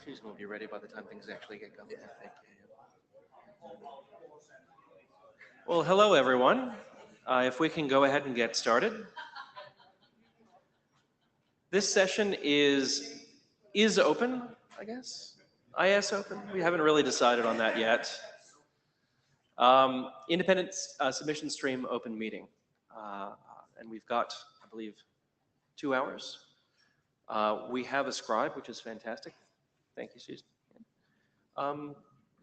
Susan will be ready by the time things actually get going. Yeah, thank you. Well, hello, everyone. If we can go ahead and get started. This session is open, I guess. ISOPEN. We haven't really decided on that yet. Independent submission stream open meeting. And we've got, I believe, 2 hours. We have a scribe, which is fantastic. Thank you, Susan.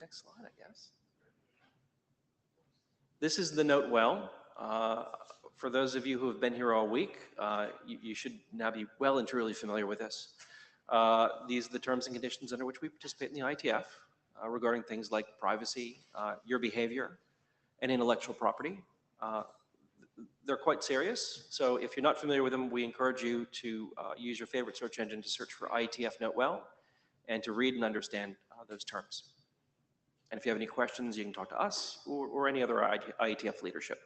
Next slide, I guess. This is the note well. For those of you who have been here all week, you should now be well and truly familiar with this. These are the terms and conditions under which we participate in the IETF regarding things like privacy, your behavior, and intellectual property. They're quite serious, so if you're not familiar with them, we encourage you to use your favorite search engine to search for IETF Note Well and to read and understand those terms. And if you have any questions, you can talk to us or any other IETF leadership.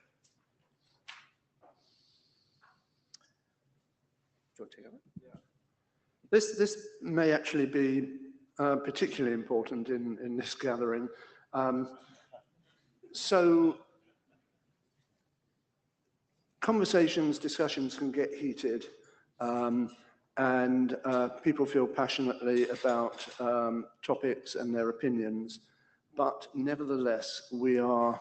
Do you want to take over? Yeah. This may actually be particularly important in this gathering. So conversations, discussions can get heated, and people feel passionately about topics and their opinions. But nevertheless, we are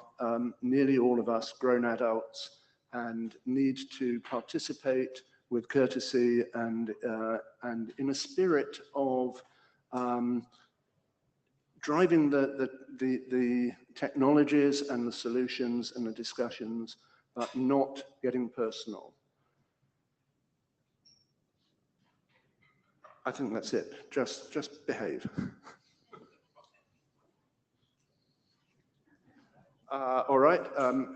nearly all of us grown adults and need to participate with courtesy and in a spirit of driving the technologies and the solutions and the discussions, but not getting personal. I think that's it. Just behave. All right,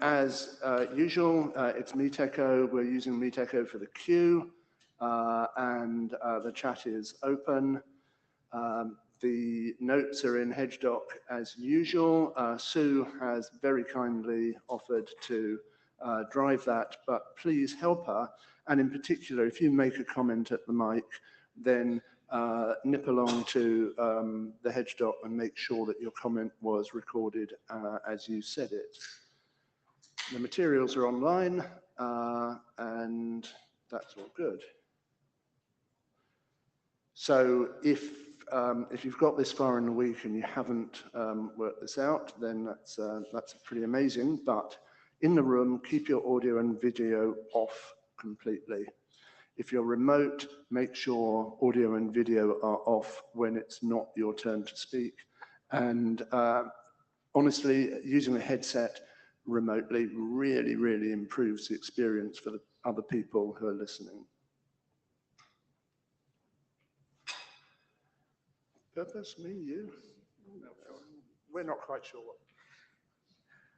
as usual, it's MeetEcho. We're using MeetEcho for the queue, and the chat is open. The notes are in HedgeDoc as usual. Sue has very kindly offered to drive that, but please help her. And in particular, if you make a comment at the mic, then nip along to the HedgeDoc and make sure that your comment was recorded as you said it. The materials are online, and that's all good. So if you've got this far in the week and you haven't worked this out, then that's pretty amazing. But in the room, keep your audio and video off completely. If you're remote, make sure audio and video are off when it's not your turn to speak. And honestly, using a headset remotely really, really improves the experience for the other people who are listening. Purpose, me, you? We're not quite sure what.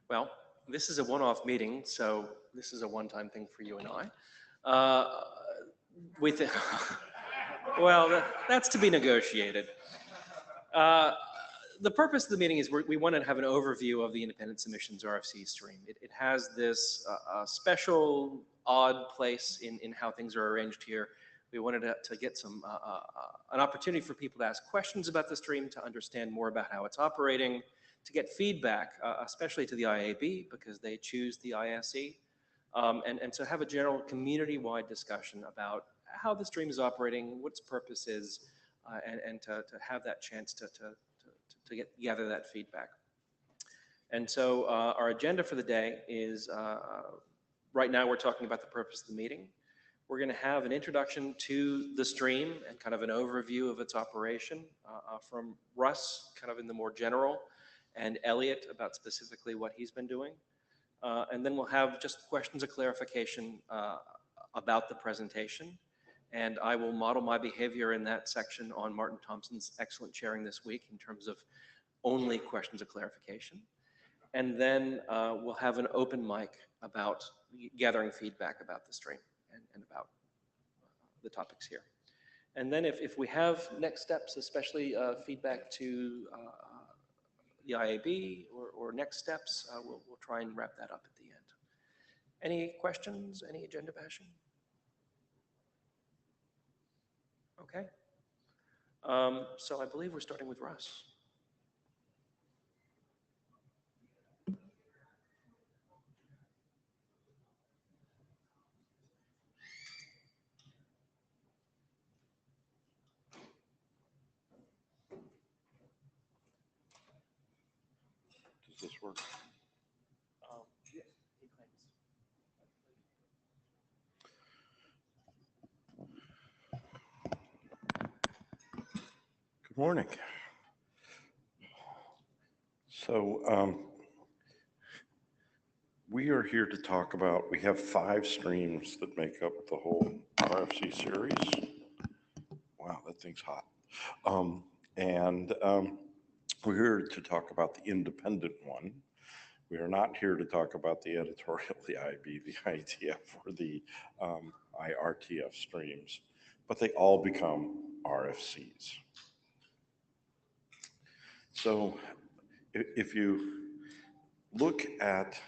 Well, this is a one-off meeting, so this is a one-time thing for you and I. Well, that's to be negotiated. The purpose of the meeting is we want to have an overview of the independent submissions RFC stream. It has this special, odd place in how things are arranged here. We wanted to get an opportunity for people to ask questions about the stream, to understand more about how it's operating, to get feedback, especially to the IAB because they choose the ISE, and to have a general community-wide discussion about how the stream is operating, what its purpose is, and to have that chance to gather that feedback. And so our agenda for the day is, right now we're talking about the purpose of the meeting. We're going to have an introduction to the stream and kind of an overview of its operation from Russ, kind of in the more general, and Elliot about specifically what he's been doing. And then we'll have just questions of clarification about the presentation. And I will model my behavior in that section on Martin Thompson's excellent sharing this week in terms of only questions of clarification. And then we'll have an open mic about gathering feedback about the stream and about the topics here. And then if we have next steps, especially feedback to the IAB or next steps, we'll try and wrap that up at the end. Any questions? Any agenda bashing? Okay. So I believe we're starting with Russ. Does this work? Yes, he claims. Good morning. So we are here to talk about, we have 5 streams that make up the whole RFC series. Wow, that thing's hot. We're here to talk about the independent one. We are not here to talk about the editorial, the IB, the IETF, or the IRTF streams, but they all become RFCs. So if you look at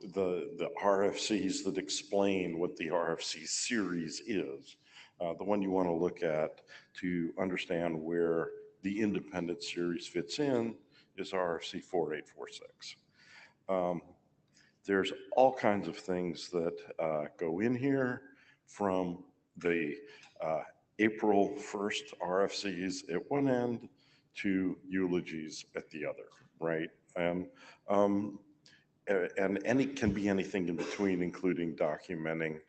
the RFCs that explain what the RFC series is, the one you want to look at to understand where the independent series fits in is RFC 4846. There's all kinds of things that go in here, from the April 1st RFCs at one end to eulogies at the other, right? And any can be anything in between, including documenting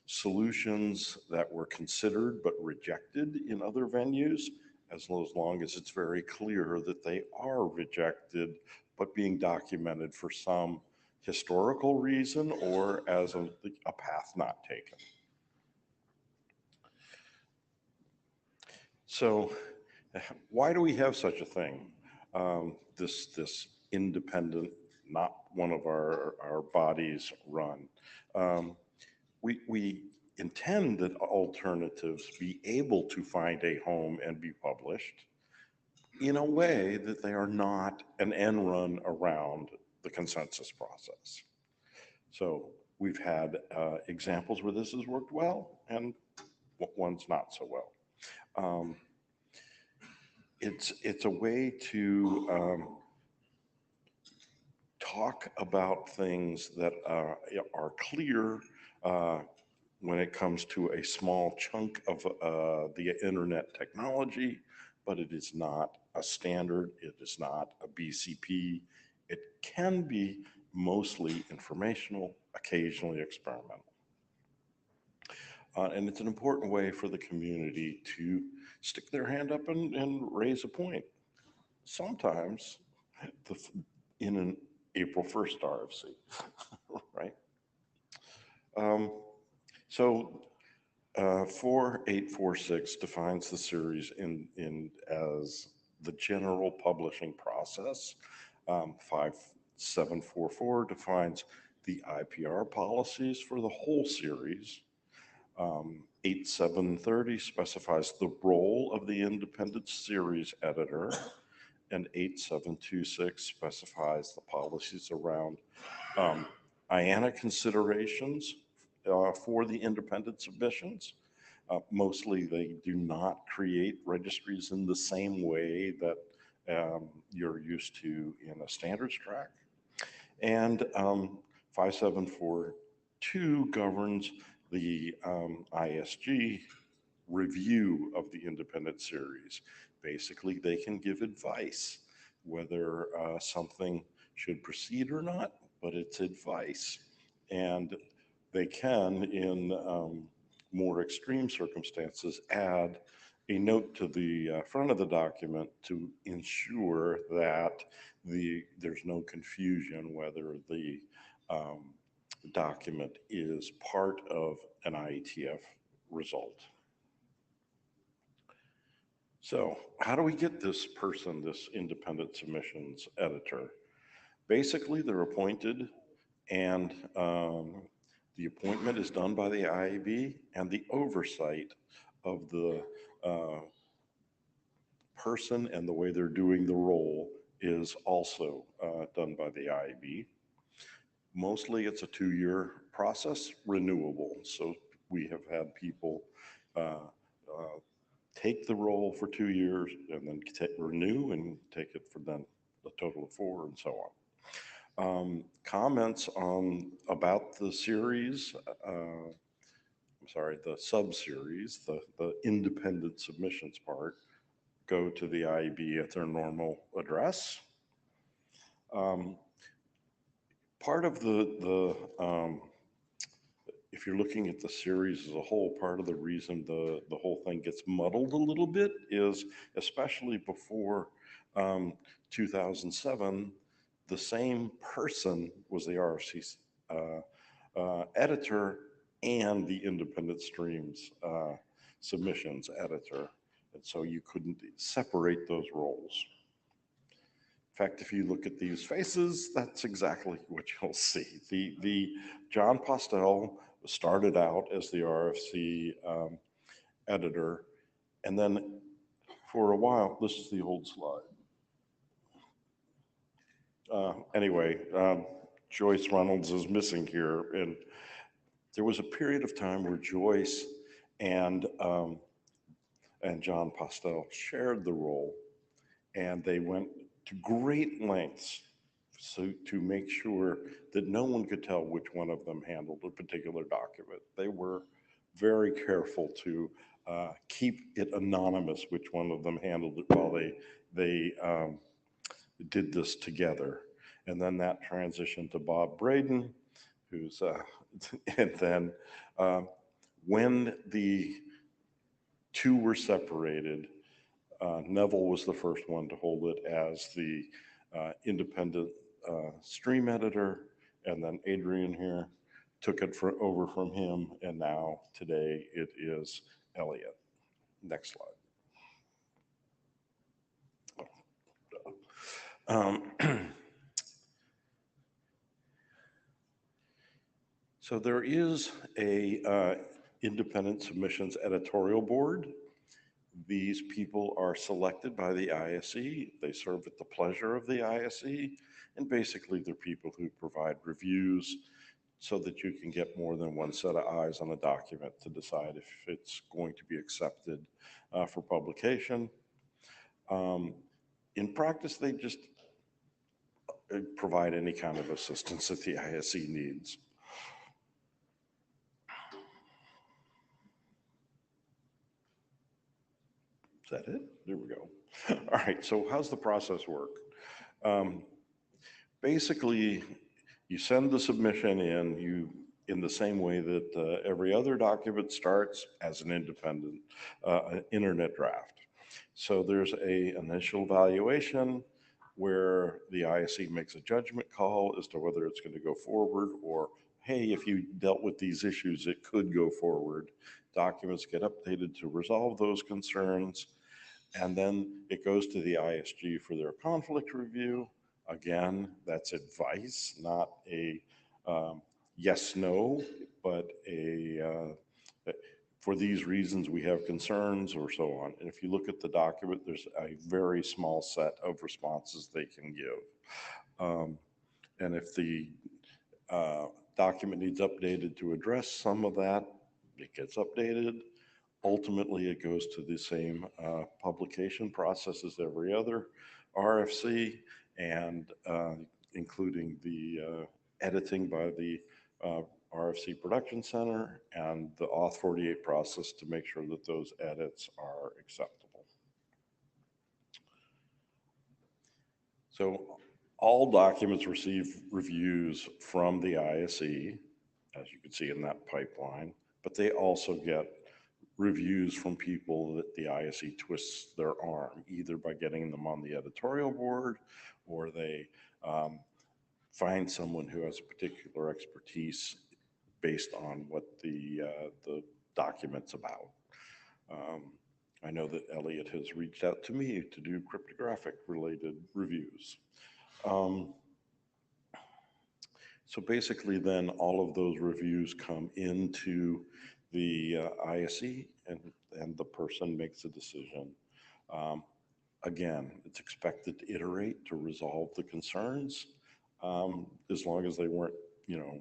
solutions that were considered but rejected in other venues, as long as it's very clear that they are rejected but being documented for some historical reason or as a path not taken. So why do we have such a thing? This independent, not one of our bodies run. We intend that alternatives be able to find a home and be published in a way that they are not an end run around the consensus process. So we've had examples where this has worked well and ones not so well. It's a way to talk about things that are clear when it comes to a small chunk of the internet technology, but it is not a standard, it is not a BCP. It can be mostly informational, occasionally experimental. And it's an important way for the community to stick their hand up and raise a point. Sometimes in an April 1st RFC, right? So 4846 defines the series as the general publishing process. 5744 defines the IPR policies for the whole series. 8730 specifies the role of the independent series editor, and 8726 specifies the policies around IANA considerations for the independent submissions. Mostly they do not create registries in the same way that you're used to in a standards track. And 5742 governs the ISG review of the independent series. Basically, they can give advice whether something should proceed or not, but it's advice. And they can, in more extreme circumstances, add a note to the front of the document to ensure that there's no confusion whether the document is part of an IETF result. So how do we get this person, this independent submissions editor? Basically, they're appointed and The appointment is done by the IAB, and the oversight of the person and the way they're doing the role is also done by the IAB. Mostly it's a 2-year process, renewable. So we have had people take the role for 2 years and then renew and take it for then a total of 4 and so on. Comments about the series, I'm sorry, the sub-series, the independent submissions part, go to the IEB at their normal address. Part of if you're looking at the series as a whole, part of the reason the whole thing gets muddled a little bit is, especially before 2007, the same person was the RFC editor and the independent streams submissions editor. And so you couldn't separate those roles. In fact, if you look at these faces, that's exactly what you'll see. The John Postel started out as the RFC editor, and then for a while, this is the old slide. Anyway, Joyce Reynolds is missing here, and there was a period of time where Joyce and John Postel shared the role, and they went to great lengths to make sure that no one could tell which one of them handled a particular document. They were very careful to keep it anonymous which one of them handled it while they did this together. And then that transitioned to Bob Braden, who's, and then when the two were separated, Neville was the first one to hold it as the independent stream editor, and then Adrian here took it over from him, and now today it is Elliot. Next slide. So there is a independent submissions editorial board. These people are selected by the ISE. They serve at the pleasure of the ISE, and basically they're people who provide reviews so that you can get more than one set of eyes on a document to decide if it's going to be accepted for publication. In practice, they just provide any kind of assistance that the ISE needs. Is that it? There we go. All right, so how's the process work? Basically, you send the submission in the same way that every other document starts as an independent internet draft. So there's an initial evaluation where the ISE makes a judgment call as to whether it's going to go forward, or, hey, if you dealt with these issues, it could go forward. Documents get updated to resolve those concerns, and then it goes to the ISG for their conflict review. Again, that's advice, not a yes, no, but for these reasons we have concerns, or so on. And if you look at the document, there's a very small set of responses they can give. And if the document needs updated to address some of that, it gets updated. Ultimately, it goes to the same publication process as every other RFC, and including the editing by the RFC Production Center and the Auth 48 process to make sure that those edits are acceptable. So all documents receive reviews from the ISE, as you can see in that pipeline, but they also get reviews from people that the ISE twists their arm, either by getting them on the editorial board, or they find someone who has a particular expertise based on what the document's about. I know that Elliot has reached out to me to do cryptographic related reviews. So basically then all of those reviews come into the ISE and the person makes a decision. Again, it's expected to iterate to resolve the concerns, as long as they weren't, you know,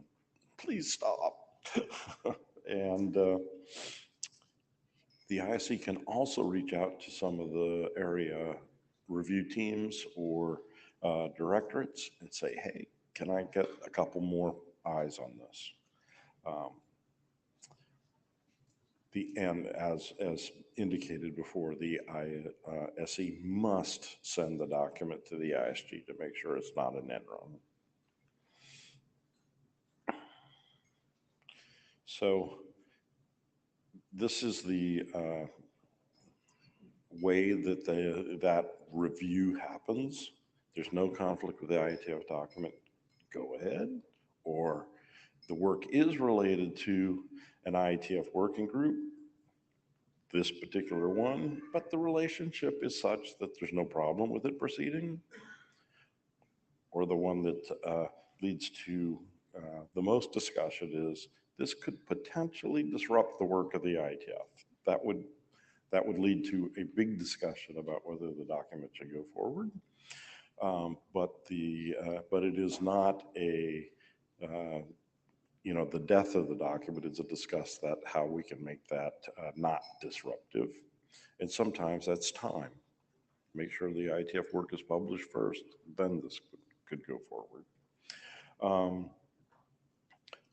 please stop. And the ISE can also reach out to some of the area review teams or directorates and say, hey, can I get a couple more eyes on this? And as indicated before, the ISE must send the document to the ISG to make sure it's not an end run. So this is the way that that review happens. There's no conflict with the IETF document. Go ahead. Or the work is related to an IETF working group, this particular one, but the relationship is such that there's no problem with it proceeding. Or the one that leads to the most discussion is this could potentially disrupt the work of the IETF. That would lead to a big discussion about whether the document should go forward. But it is not a you know, the death of the document is to discuss that, how we can make that not disruptive. And sometimes that's time. Make sure the IETF work is published first, then this could go forward.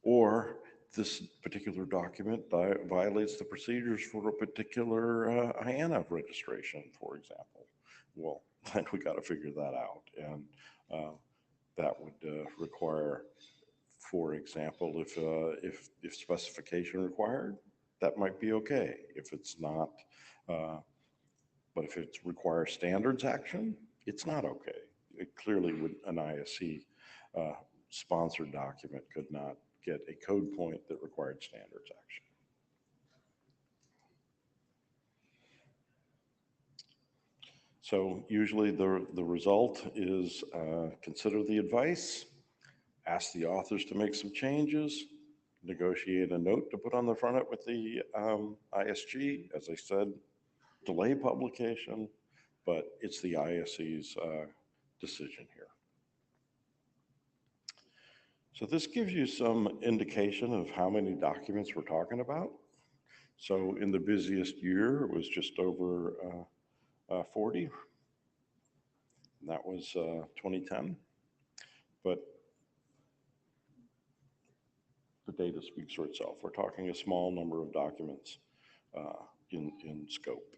Or this particular document violates the procedures for a particular IANA registration, for example. Well, then we got to figure that out. And that would require, for example, if specification required, that might be okay. If it's not, but if it requires standards action, it's not okay. It clearly would, an ISC sponsored document could not get a code point that required standards action. So usually the result is consider the advice, ask the authors to make some changes, negotiate a note to put on the front of it with the ISG. As I said, delay publication, but it's the ISC's decision here. So this gives you some indication of how many documents we're talking about. So in the busiest year, it was just over 40. And that was 2010. But the data speaks for itself. We're talking a small number of documents in scope.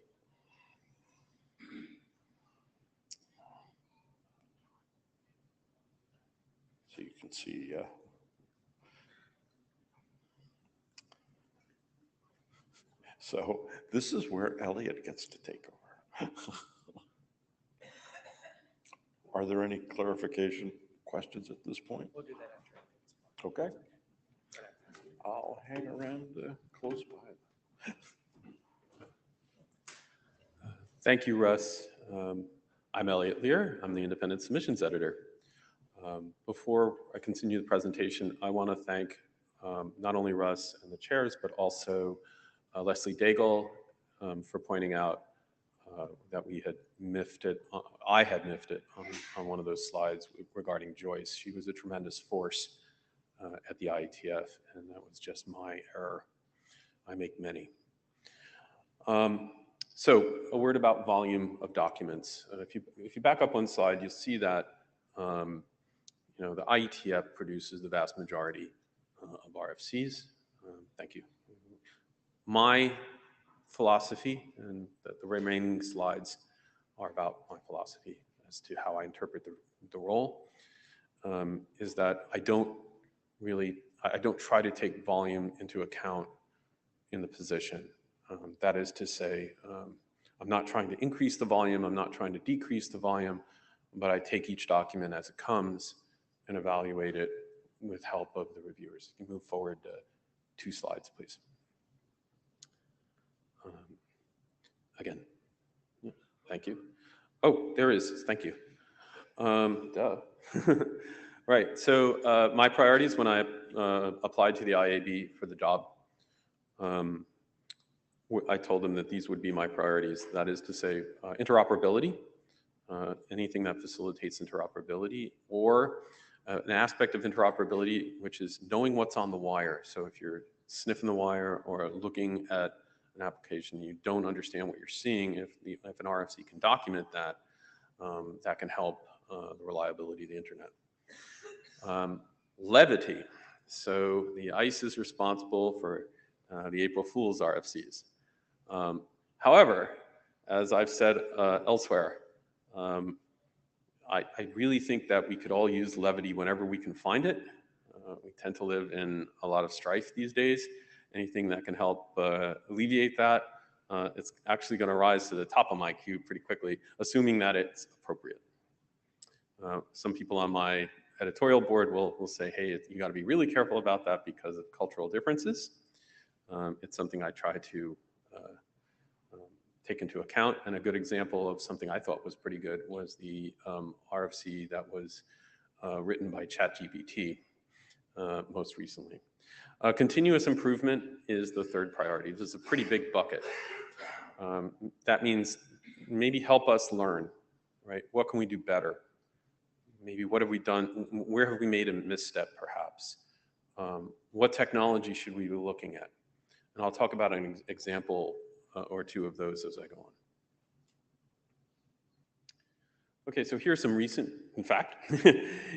So you can see, so this is where Elliot gets to take over. Are there any clarification questions at this point? We'll do that after. Okay. I'll hang around close by. Thank you, Russ. I'm Elliot Lear. I'm the Independent Submissions Editor. Before I continue the presentation, I want to thank not only Russ and the chairs, but also Leslie Daigle for pointing out that we had miffed it. I had miffed it on one of those slides regarding Joyce. She was a tremendous force at the IETF, and that was just my error. I make many. So a word about volume of documents. If you back up one slide, you'll see that you know, the IETF produces the vast majority of RFCs. Thank you. My philosophy, and the remaining slides are about my philosophy as to how I interpret the role, is that I don't try to take volume into account in the position. That is to say, I'm not trying to increase the volume, I'm not trying to decrease the volume, but I take each document as it comes and evaluate it with help of the reviewers. You can move forward 2 slides, please. Again, yeah, thank you. Oh, there is, thank you. Duh. Right. So my priorities when I applied to the IAB for the job, I told them that these would be my priorities. That is to say, interoperability, anything that facilitates interoperability, or an aspect of interoperability, which is knowing what's on the wire. So if you're sniffing the wire or looking at an application, you don't understand what you're seeing, if an RFC can document that, that can help the reliability of the internet. Levity. So the ICE is responsible for the April Fool's RFCs. However, as I've said elsewhere, I really think that we could all use levity whenever we can find it. We tend to live in a lot of strife these days. Anything that can help alleviate that, it's actually going to rise to the top of my queue pretty quickly, assuming that it's appropriate. Some people on my editorial board will say, hey, you got to be really careful about that because of cultural differences. It's something I try to take into account. And a good example of something I thought was pretty good was the RFC that was written by ChatGPT most recently. Continuous improvement is the third priority. This is a pretty big bucket. That means maybe help us learn, right? What can we do better? Maybe what have we done? Where have we made a misstep, perhaps? What technology should we be looking at? And I'll talk about an example or two of those as I go on. Okay, so here's some recent, in fact,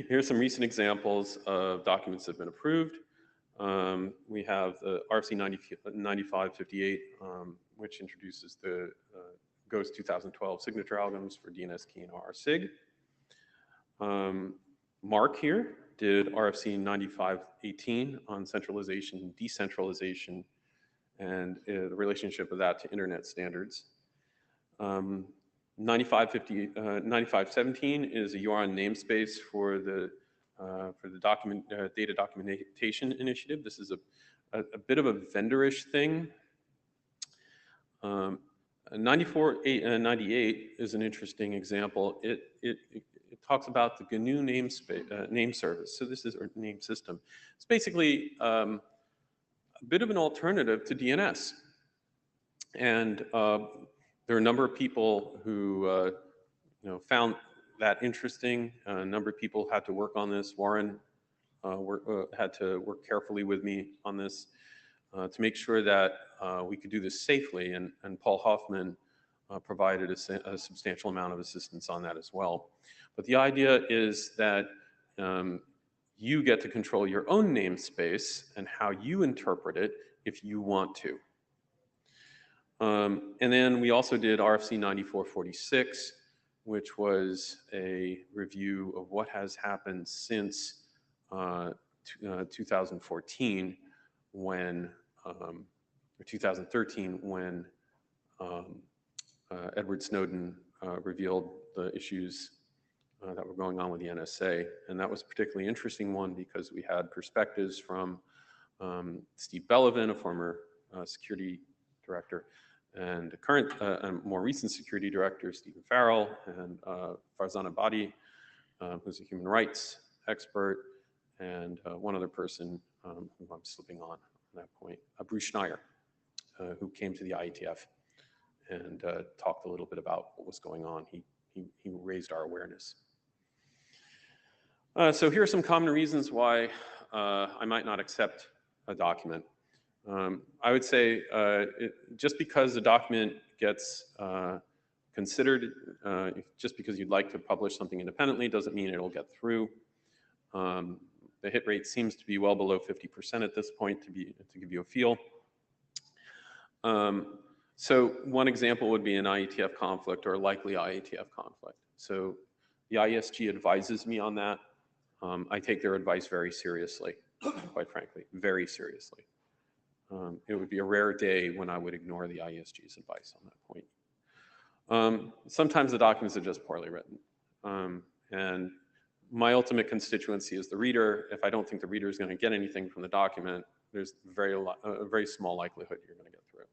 here's some recent examples of documents that have been approved. We have the RFC 9558, which introduces the GOES 2012 signature algorithms for DNS key and RSIG. Mark here did RFC 9518 on centralization and decentralization and the relationship of that to internet standards. 9517 is a URL namespace for the data documentation initiative. This is a bit of a vendorish thing. 9498 is an interesting example. It talks about the GNU namespace, name service. So this is our name system. It's basically a bit of an alternative to DNS. And there are a number of people who found that interesting. A number of people had to work on this. Warren had to work carefully with me on this to make sure that we could do this safely. And Paul Hoffman provided a substantial amount of assistance on that as well. But the idea is that you get to control your own namespace and how you interpret it if you want to. And then we also did RFC 9446, which was a review of what has happened since 2014 when, or 2013 when Edward Snowden revealed the issues that were going on with the NSA. And that was a particularly interesting one because we had perspectives from Steve Bellevin, a former security director, and the current and more recent security director, Stephen Farrell, and Farzana Badi, who's a human rights expert, and one other person who I'm slipping on that point, Bruce Schneier, who came to the IETF and talked a little bit about what was going on. He raised our awareness. So here are some common reasons why I might not accept a document. I would say just because the document gets considered, just because you'd like to publish something independently doesn't mean it'll get through. The hit rate seems to be well below 50% at this point to give you a feel. So one example would be an IETF conflict or a likely IETF conflict. So the ISG advises me on that. I take their advice very seriously, quite frankly, very seriously. It would be a rare day when I would ignore the ISG's advice on that point. Sometimes the documents are just poorly written. And my ultimate constituency is the reader. If I don't think the reader is going to get anything from the document, there's a very small likelihood you're going to get through.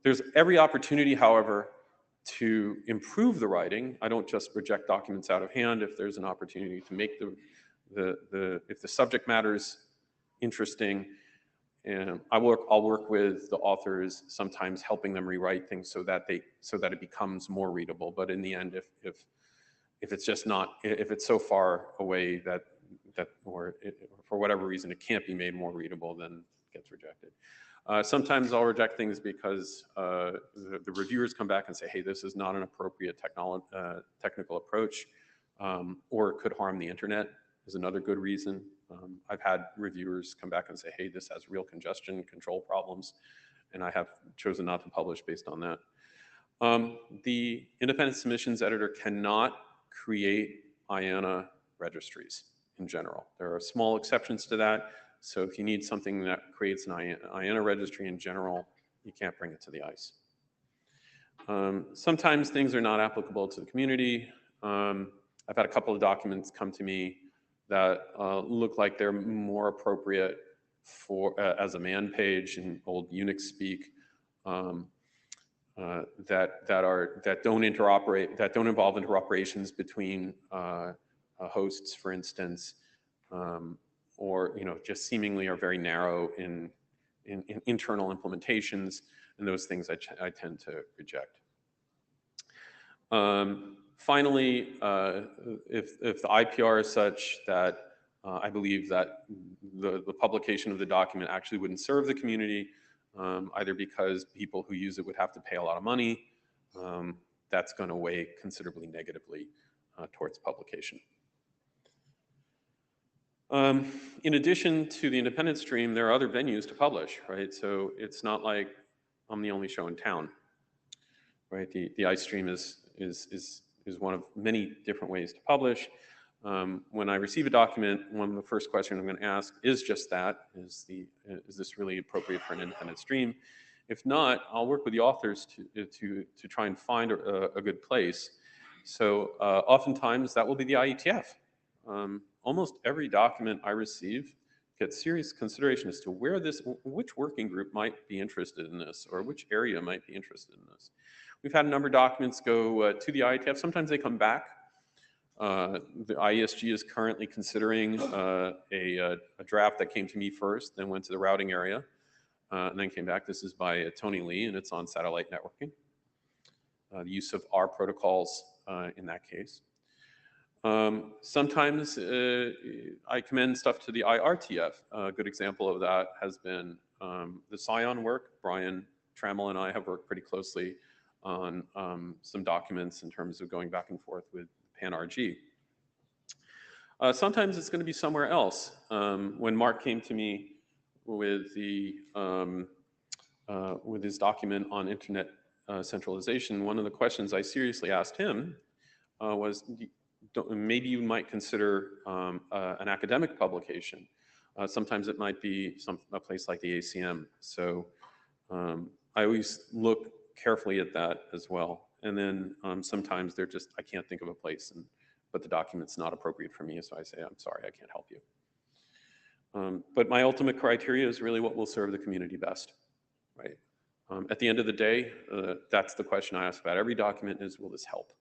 There's every opportunity, however, to improve the writing, I don't just reject documents out of hand if there's an opportunity to make if the subject matter is interesting. And I'll work with the authors, sometimes helping them rewrite things so that it becomes more readable. But in the end, if it's just not, if it's so far away that for whatever reason it can't be made more readable, then it gets rejected. Sometimes I'll reject things because the reviewers come back and say, hey, this is not an appropriate technical approach, or it could harm the internet is another good reason. I've had reviewers come back and say, hey, this has real congestion control problems, and I have chosen not to publish based on that. The independent submissions editor cannot create IANA registries in general. There are small exceptions to that. So if you need something that creates an IANA registry in general, you can't bring it to the ICE. Sometimes things are not applicable to the community. I've had a couple of documents come to me that look like they're more appropriate for as a man page in old Unix speak, that don't involve interoperations between hosts, for instance, or just seemingly are very narrow in internal implementations, and those things I tend to reject. Finally, if the IPR is such that I believe that the publication of the document actually wouldn't serve the community, either because people who use it would have to pay a lot of money, that's going to weigh considerably negatively towards publication. In addition to the independent stream, there are other venues to publish, right? So it's not like I'm the only show in town, right? The ICE stream is one of many different ways to publish. When I receive a document, one of the first questions I'm going to ask is just that: is this really appropriate for an independent stream? If not, I'll work with the authors to try and find a good place. So oftentimes that will be the IETF. Almost every document I receive gets serious consideration as to which working group might be interested in this, or which area might be interested in this. We've had a number of documents go to the IETF. Sometimes they come back. The IESG is currently considering a draft that came to me first, then went to the routing area, and then came back. This is by Tony Lee, and it's on satellite networking. The use of R protocols in that case. Sometimes I commend stuff to the IRTF. A good example of that has been the Scion work. Brian Trammell and I have worked pretty closely on some documents in terms of going back and forth with PAN-RG. Sometimes it's going to be somewhere else. When Mark came to me with his document on internet centralization, one of the questions I seriously asked him was, maybe you might consider an academic publication. Sometimes it might be a place like the ACM. So I always look carefully at that as well. And then sometimes I can't think of a place, but the document's not appropriate for me, so I say, I'm sorry, I can't help you. But my ultimate criteria is really what will serve the community best, right? At the end of the day, that's the question I ask about every document is, will this help?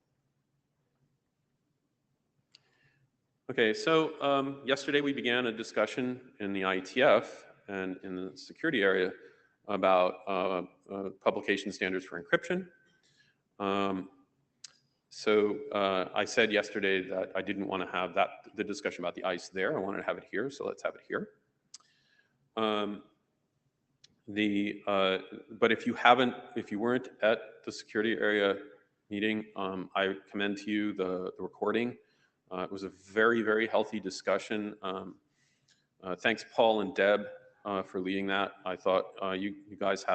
Okay, so yesterday we began a discussion in the IETF and in the security area about publication standards for encryption. So I said yesterday that I didn't want to have the discussion about the ICE there. I wanted to have it here, so let's have it here. But if you weren't at the security area meeting, I commend to you the recording. It was a very, very healthy discussion. Thanks, Paul and Deb, for leading that. I thought you guys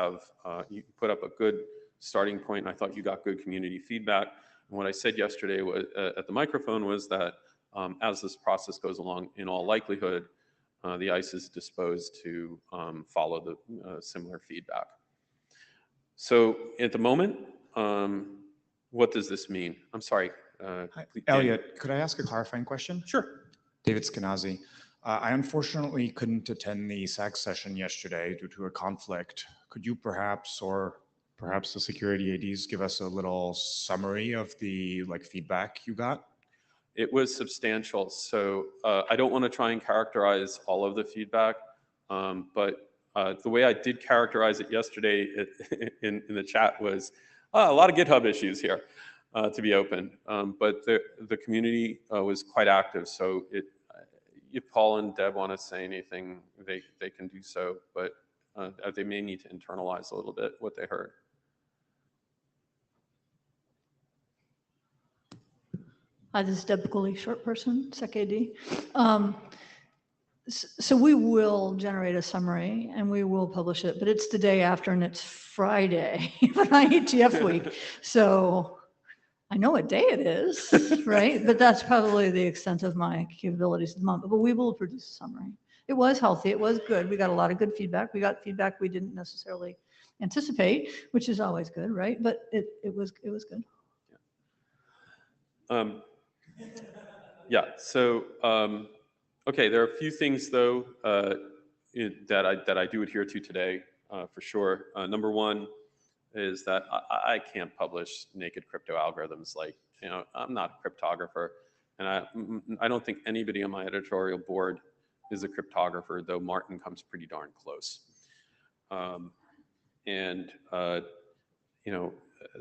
you put up a good starting point, and I thought you got good community feedback. And what I said yesterday at the microphone was that as this process goes along, in all likelihood, the ICE is disposed to follow the similar feedback. So at the moment, what does this mean? I'm sorry. Hi, Elliot, could I ask a clarifying question? Sure. David Skenazy. I unfortunately couldn't attend the SAC session yesterday due to a conflict. Could you perhaps, or perhaps the security ADs give us a little summary of the feedback you got? It was substantial. So I don't want to try and characterize all of the feedback, but the way I did characterize it yesterday in the chat was a lot of GitHub issues here, to be open. But the community was quite active. So if Paul and Deb want to say anything, they can do so. But they may need to internalize a little bit what they heard. Hi, this is Deb Cooley, short person, Sec AD. So we will generate a summary and we will publish it, but it's the day after and it's Friday for IETF week. So I know what day it is, right? But that's probably the extent of my capabilities at the moment. But we will produce a summary. It was healthy. It was good. We got a lot of good feedback. We got feedback we didn't necessarily anticipate, which is always good, right? But it was good. Yeah, so, okay, there are a few things though that I do adhere to today, for sure. Number one is that I can't publish naked crypto algorithms. Like, I'm not a cryptographer, and I don't think anybody on my editorial board is a cryptographer, though Martin comes pretty darn close.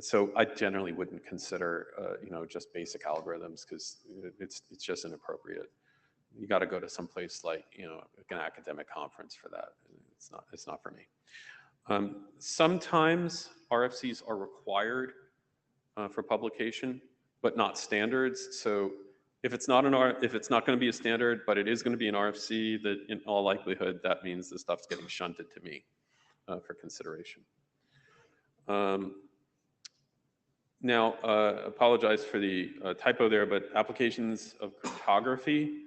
So I generally wouldn't consider, just basic algorithms because it's just inappropriate. You got to go to some place like, an academic conference for that. It's not for me. Sometimes RFCs are required for publication, but not standards. So if it's not going to be a standard, but it is going to be an RFC, that in all likelihood that means the stuff's getting shunted to me for consideration. Now, apologize for the typo there, but applications of cryptography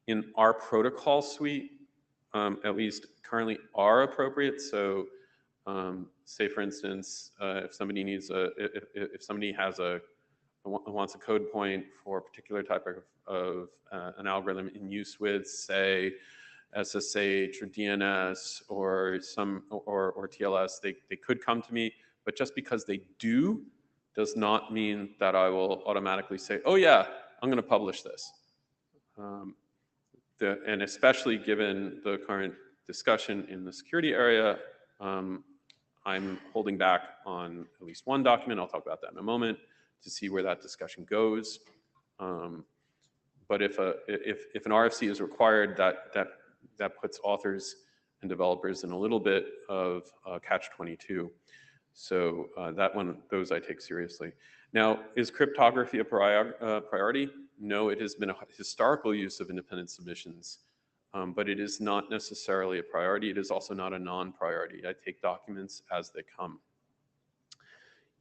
in our protocol suite, at least currently, are appropriate. So, say for instance, if somebody needs if somebody wants a code point for a particular type of an algorithm in use with, say, SSH or DNS or or TLS, they could come to me, but just because they do does not mean that I will automatically say, oh yeah, I'm going to publish this. And especially given the current discussion in the security area, I'm holding back on at least one document. I'll talk about that in a moment to see where that discussion goes. But if an RFC is required, that puts authors and developers in a little bit of catch-22. So those I take seriously. Now, is cryptography a priority? No, it has been a historical use of independent submissions, but it is not necessarily a priority. It is also not a non-priority. I take documents as they come.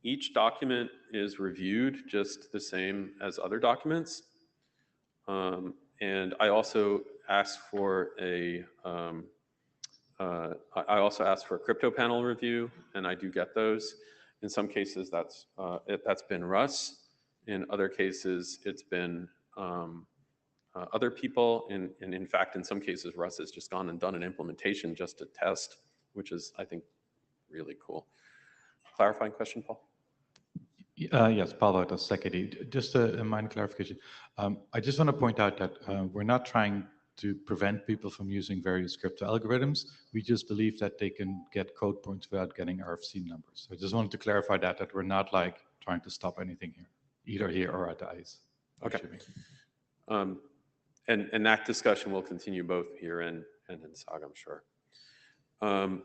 Each document is reviewed just the same as other documents. And I also ask for a crypto panel review, and I do get those. In some cases, that's been Russ. In other cases, it's been other people. And in fact, in some cases, Russ has just gone and done an implementation just to test, which is, I think, really cool. Clarifying question, Paul? Yes, Paul out of SecAD. Just a minor clarification. I just want to point out that we're not trying to prevent people from using various crypto algorithms. We just believe that they can get code points without getting RFC numbers. So I just wanted to clarify that we're not like trying to stop anything here, either here or at the ICE. Okay. And that discussion will continue both here and in SOG, I'm sure. And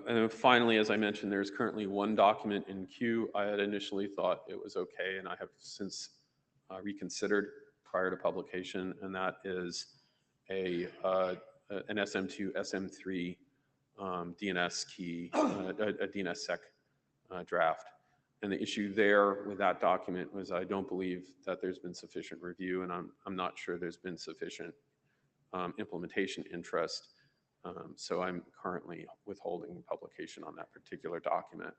then finally, as I mentioned, there's currently one document in queue. I had initially thought it was okay, and I have since reconsidered prior to publication, and that is an SM2, SM3 DNS key, a DNSSEC draft. And the issue there with that document was I don't believe that there's been sufficient review, and I'm not sure there's been sufficient implementation interest. So I'm currently withholding publication on that particular document.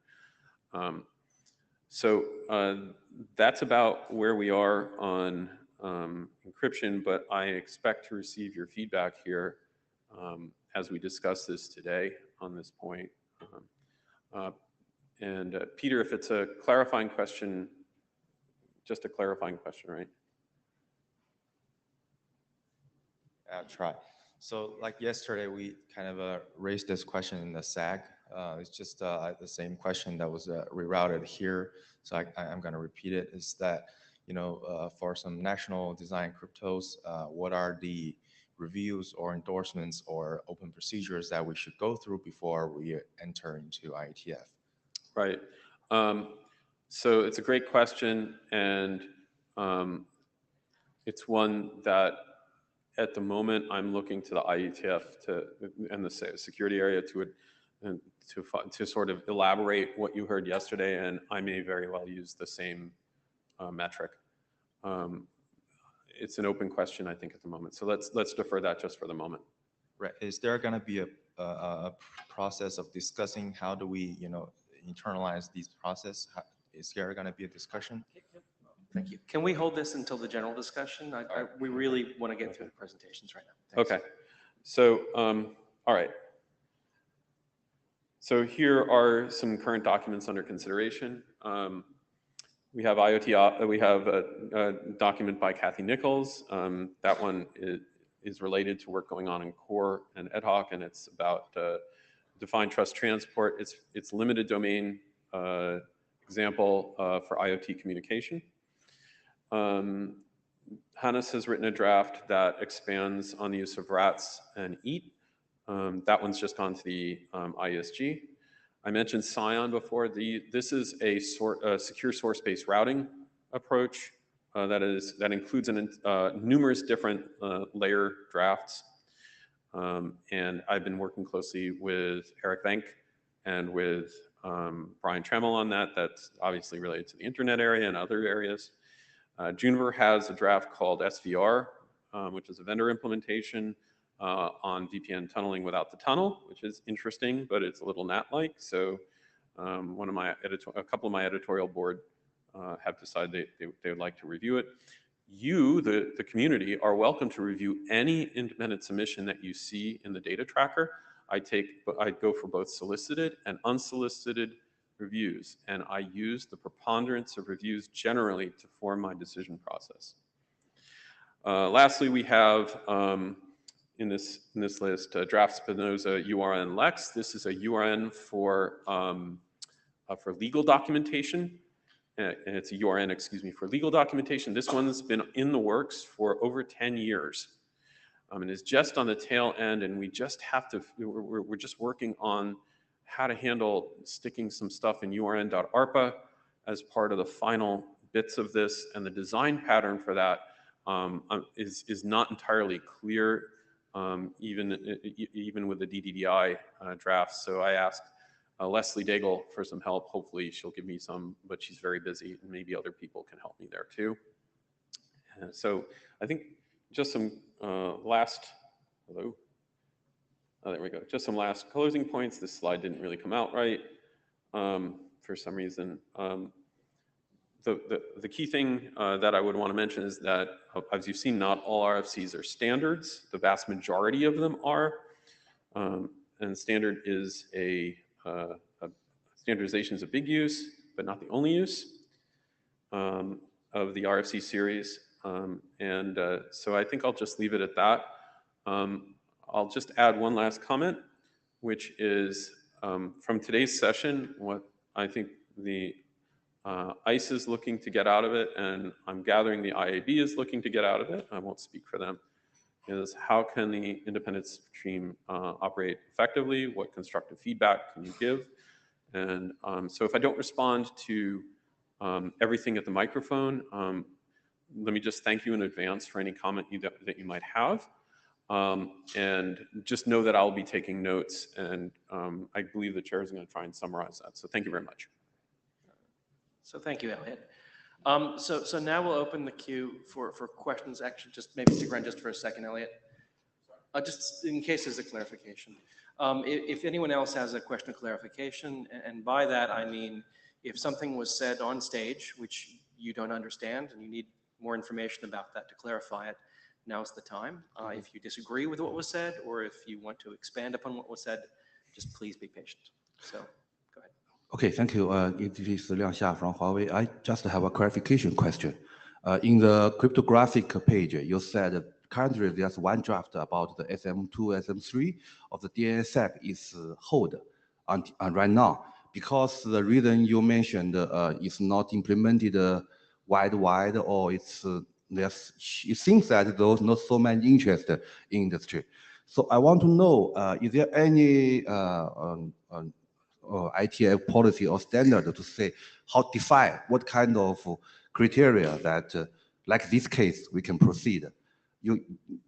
So that's about where we are on encryption, but I expect to receive your feedback here as we discuss this today on this point. Peter, if it's a clarifying question, just a clarifying question, right? I'll try. So like yesterday, we kind of raised this question in the SAG. It's just the same question that was rerouted here. So I'm going to repeat it. Is that, for some national design cryptos, what are the reviews or endorsements or open procedures that we should go through before we enter into IETF? Right. So it's a great question, and it's one that at the moment I'm looking to the IETF and the security area to sort of elaborate what you heard yesterday, and I may very well use the same metric. It's an open question, I think, at the moment. So let's defer that just for the moment. Right. Is there going to be a process of discussing how do we, internalize these process? Is there going to be a discussion? Thank you. Can we hold this until the general discussion? We really want to get through the presentations right now. Thanks. Okay. So, all right. So here are some current documents under consideration. We have we have a document by Kathy Nichols. That one is related to work going on in core and ad hoc, and it's about defined trust transport. It's limited domain example for IoT communication. Hannes has written a draft that expands on the use of RATs and EAT. That one's just gone to the ISG. I mentioned Scion before. This is a secure source-based routing approach that includes numerous different layer drafts. And I've been working closely with Eric Bank and with Brian Tremmel on that. That's obviously related to the internet area and other areas. Juniper has a draft called SVR, which is a vendor implementation on VPN tunneling without the tunnel, which is interesting, but it's a little NAT-like. So a couple of my editorial board have decided they would like to review it. You, the community, are welcome to review any independent submission that you see in the data tracker. I go for both solicited and unsolicited reviews, and I use the preponderance of reviews generally to form my decision process. Lastly, we have in this list draft Spinoza URN Lex. This is a URN for legal documentation. And it's a URN, excuse me, for legal documentation. This one's been in the works for over 10 years. And is just on the tail end, and we're just working on how to handle sticking some stuff in urn.arpa as part of the final bits of this, and the design pattern for that is not entirely clear, even with the DDDI drafts. So I asked Leslie Daigle for some help. Hopefully she'll give me some, but she's very busy, and maybe other people can help me there too. So I think just some there we go. Just some last closing points. This slide didn't really come out right for some reason. The key thing that I would want to mention is that, as you've seen, not all RFCs are standards. The vast majority of them are. And standard is standardization is a big use, but not the only use of the RFC series. So I think I'll just leave it at that. I'll just add one last comment, which is from today's session, what I think the ICE is looking to get out of it, and I'm gathering the IAB is looking to get out of it, I won't speak for them, is how can the independent stream operate effectively? What constructive feedback can you give? And so if I don't respond to everything at the microphone, let me just thank you in advance for any comment that you might have. And just know that I'll be taking notes, and I believe the chair is going to try and summarize that. So thank you very much. So thank you, Elliot. So now we'll open the queue for questions. Actually, just maybe stick around just for a second, Elliot. Just in case there's a clarification. If anyone else has a question of clarification, and by that I mean if something was said on stage which you don't understand and you need more information about that to clarify it, now's the time. If you disagree with what was said, or if you want to expand upon what was said, just please be patient. So, go ahead. Okay, thank you. It is Liang Xia from Huawei. I just have a clarification question. In the cryptographic page, you said currently there's one draft about the SM2, SM3 of the DNSSEC is hold right now. Because the reason you mentioned is not implemented wide, or it's it seems that there's not so much interest in industry. So I want to know, is there any IETF policy or standard to say how define what kind of criteria that, like this case, we can proceed?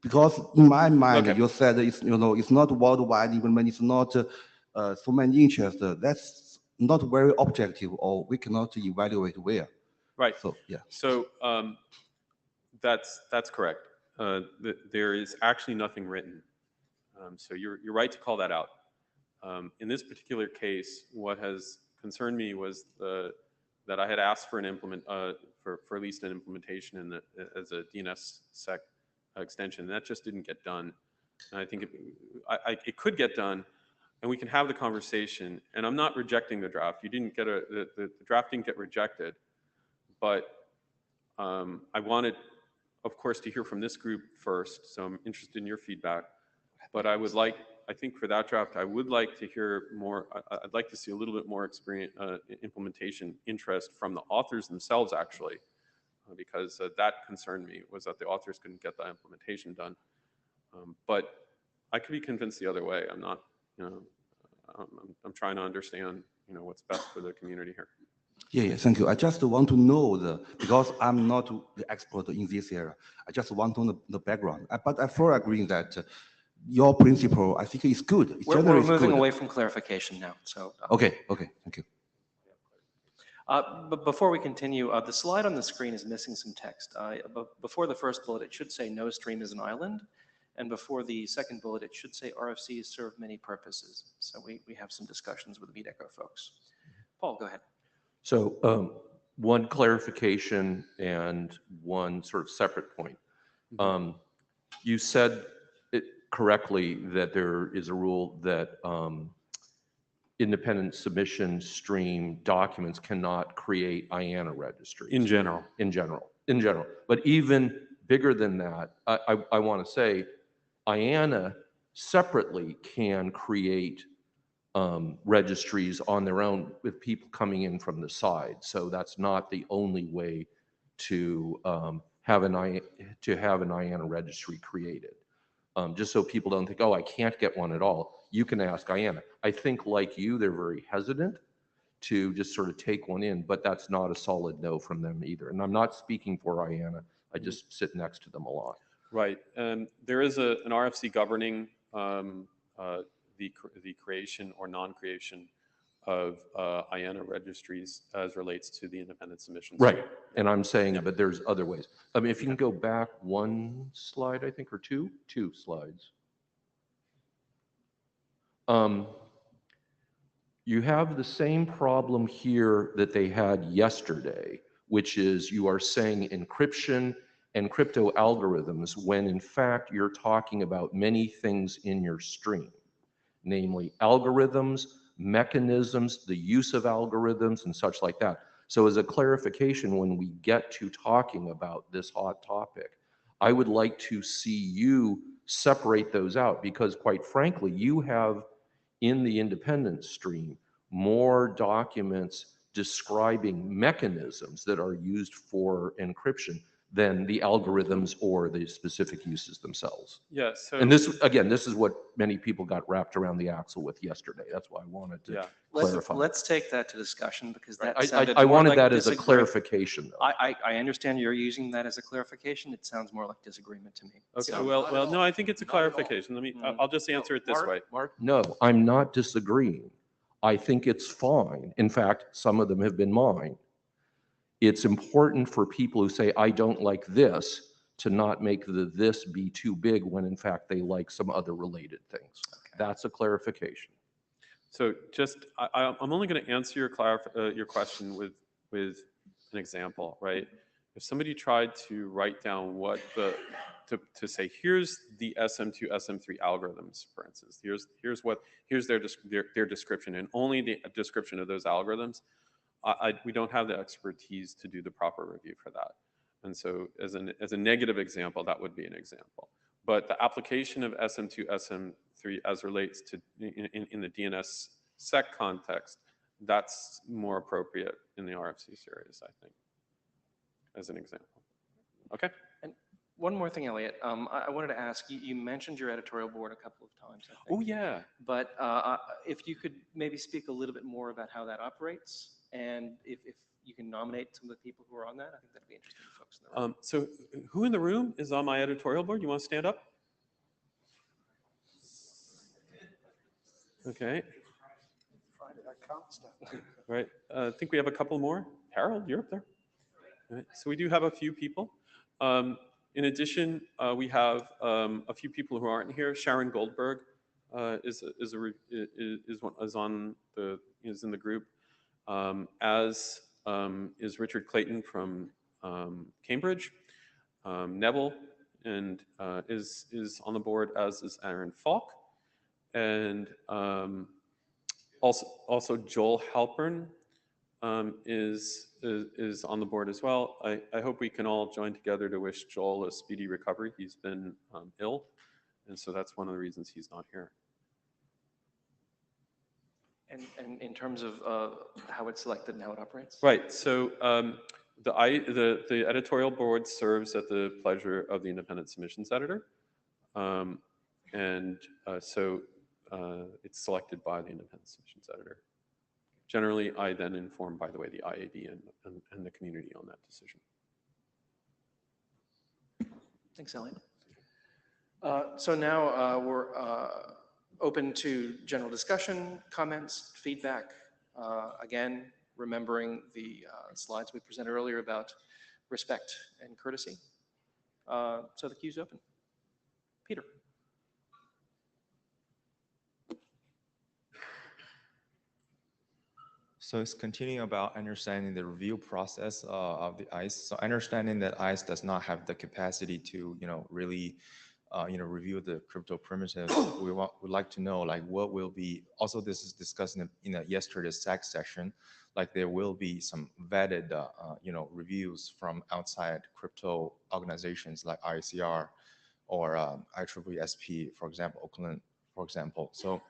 Because in my mind, Okay. you said it's it's not worldwide, even when it's not so many interest. That's not very objective, or we cannot evaluate where. Right. So yeah. So that's correct. There is actually nothing written. So you're right to call that out. In this particular case, what has concerned me was that I had asked for for at least an implementation as a DNSSEC extension. And that just didn't get done. And I think it could get done, and we can have the conversation. And I'm not rejecting the draft. You didn't get the draft didn't get rejected, but I wanted, of course, to hear from this group first. So I'm interested in your feedback. But I think for that draft, I would like to hear more. I'd like to see a little bit more implementation interest from the authors themselves, actually, because that concerned me, was that the authors couldn't get the implementation done. But I could be convinced the other way. I'm not, I'm trying to understand, what's best for the community here. Yeah, thank you. I just want to know because I'm not the expert in this area. I just want to know the background. But I fully agree that your principle, I think, is good. It's We're generally moving good. away from clarification now. So. Okay, thank you. But before we continue, the slide on the screen is missing some text. Before the first bullet, it should say no stream is an island. And before the second bullet, it should say RFCs serve many purposes. So we have some discussions with the MeetEcho folks. Paul, go ahead. So one clarification and one sort of separate point. You said it correctly that there is a rule that independent submission stream documents cannot create IANA registries. In general. In general. But even bigger than that, I want to say IANA separately can create registries on their own with people coming in from the side. So that's not the only way to have an IANA registry created. Just so people don't think, oh, I can't get one at all. You can ask IANA. I think, like you, they're very hesitant to just sort of take one in, but that's not a solid no from them either. And I'm not speaking for IANA. I just sit next to them a lot. Right. There is an RFC governing the creation or non-creation of IANA registries as relates to the independent submissions. Right. And I'm saying, but there's other ways. I mean, if you can go back one slide, I think, or two slides. You have the same problem here that they had yesterday, which is you are saying encryption and crypto algorithms when in fact you're talking about many things in your stream, namely algorithms, mechanisms, the use of algorithms and such like that. So as a clarification, when we get to talking about this hot topic, I would like to see you separate those out because quite frankly, you have in the independent stream more documents describing mechanisms that are used for encryption than the algorithms or the specific uses themselves. Yeah. So, and this, again, this is what many people got wrapped around the axle with yesterday. That's why I wanted to clarify. Let's take that to discussion because that I wanted that as a clarification. Though. I understand you're using that as a clarification. It sounds more like disagreement to me. Okay. So, Well, no, I think it's a clarification. I'll just answer it this way. Mark? No, I'm not disagreeing. I think it's fine. In fact, some of them have been mine. It's important for people who say, I don't like this, to not make the this be too big when in fact they like some other related things. Okay. That's a clarification. So just, I'm only going to answer your question with an example, right? if somebody tried to write down what to say, here's the SM2, SM3 algorithms, for instance, here's their description, and only the description of those algorithms, we don't have the expertise to do the proper review for that. And so as a negative example, that would be an example. But the application of SM2, SM3 as relates to in the DNS sec context, that's more appropriate in the RFC series, I think, as an example. Okay? And one more thing, Elliot. I wanted to ask, you mentioned your editorial board a couple of times, I think. Oh, yeah. But if you could maybe speak a little bit more about how that operates, and if you can nominate some of the people who are on that, I think that'd be interesting to folks in the room. So who in the room is on my editorial board? You want to stand up? Okay. Right. I think we have a couple more. Harold, you're up there. All right. So we do have a few people. In addition, we have a few people who aren't here. Sharon Goldberg is in the group, as is Richard Clayton from Cambridge. Neville and is on the board, as is Aaron Falk, and also Joel Halpern is on the board as well. I hope we can all join together to wish Joel a speedy recovery. He's been ill, and so that's one of the reasons he's not here. And in terms of how it's selected and how it operates? Right. So the editorial board serves at the pleasure of the independent submissions editor, so it's selected by the independent submissions editor. Generally, I then inform, by the way, the IAB and the community on that decision. Thanks, Elliot. So now we're open to general discussion, comments, feedback. Again, remembering the slides we presented earlier about respect and courtesy. So the queue's open. Peter. So it's continuing about understanding the review process of the ICE. So understanding that ICE does not have the capacity to, really, review the crypto primitives. We would like to know, like, what will be. Also, this is discussed in yesterday's SAC session. Like, there will be some vetted, reviews from outside crypto organizations like ICR or IEEE, for example, Oakland, for example. So,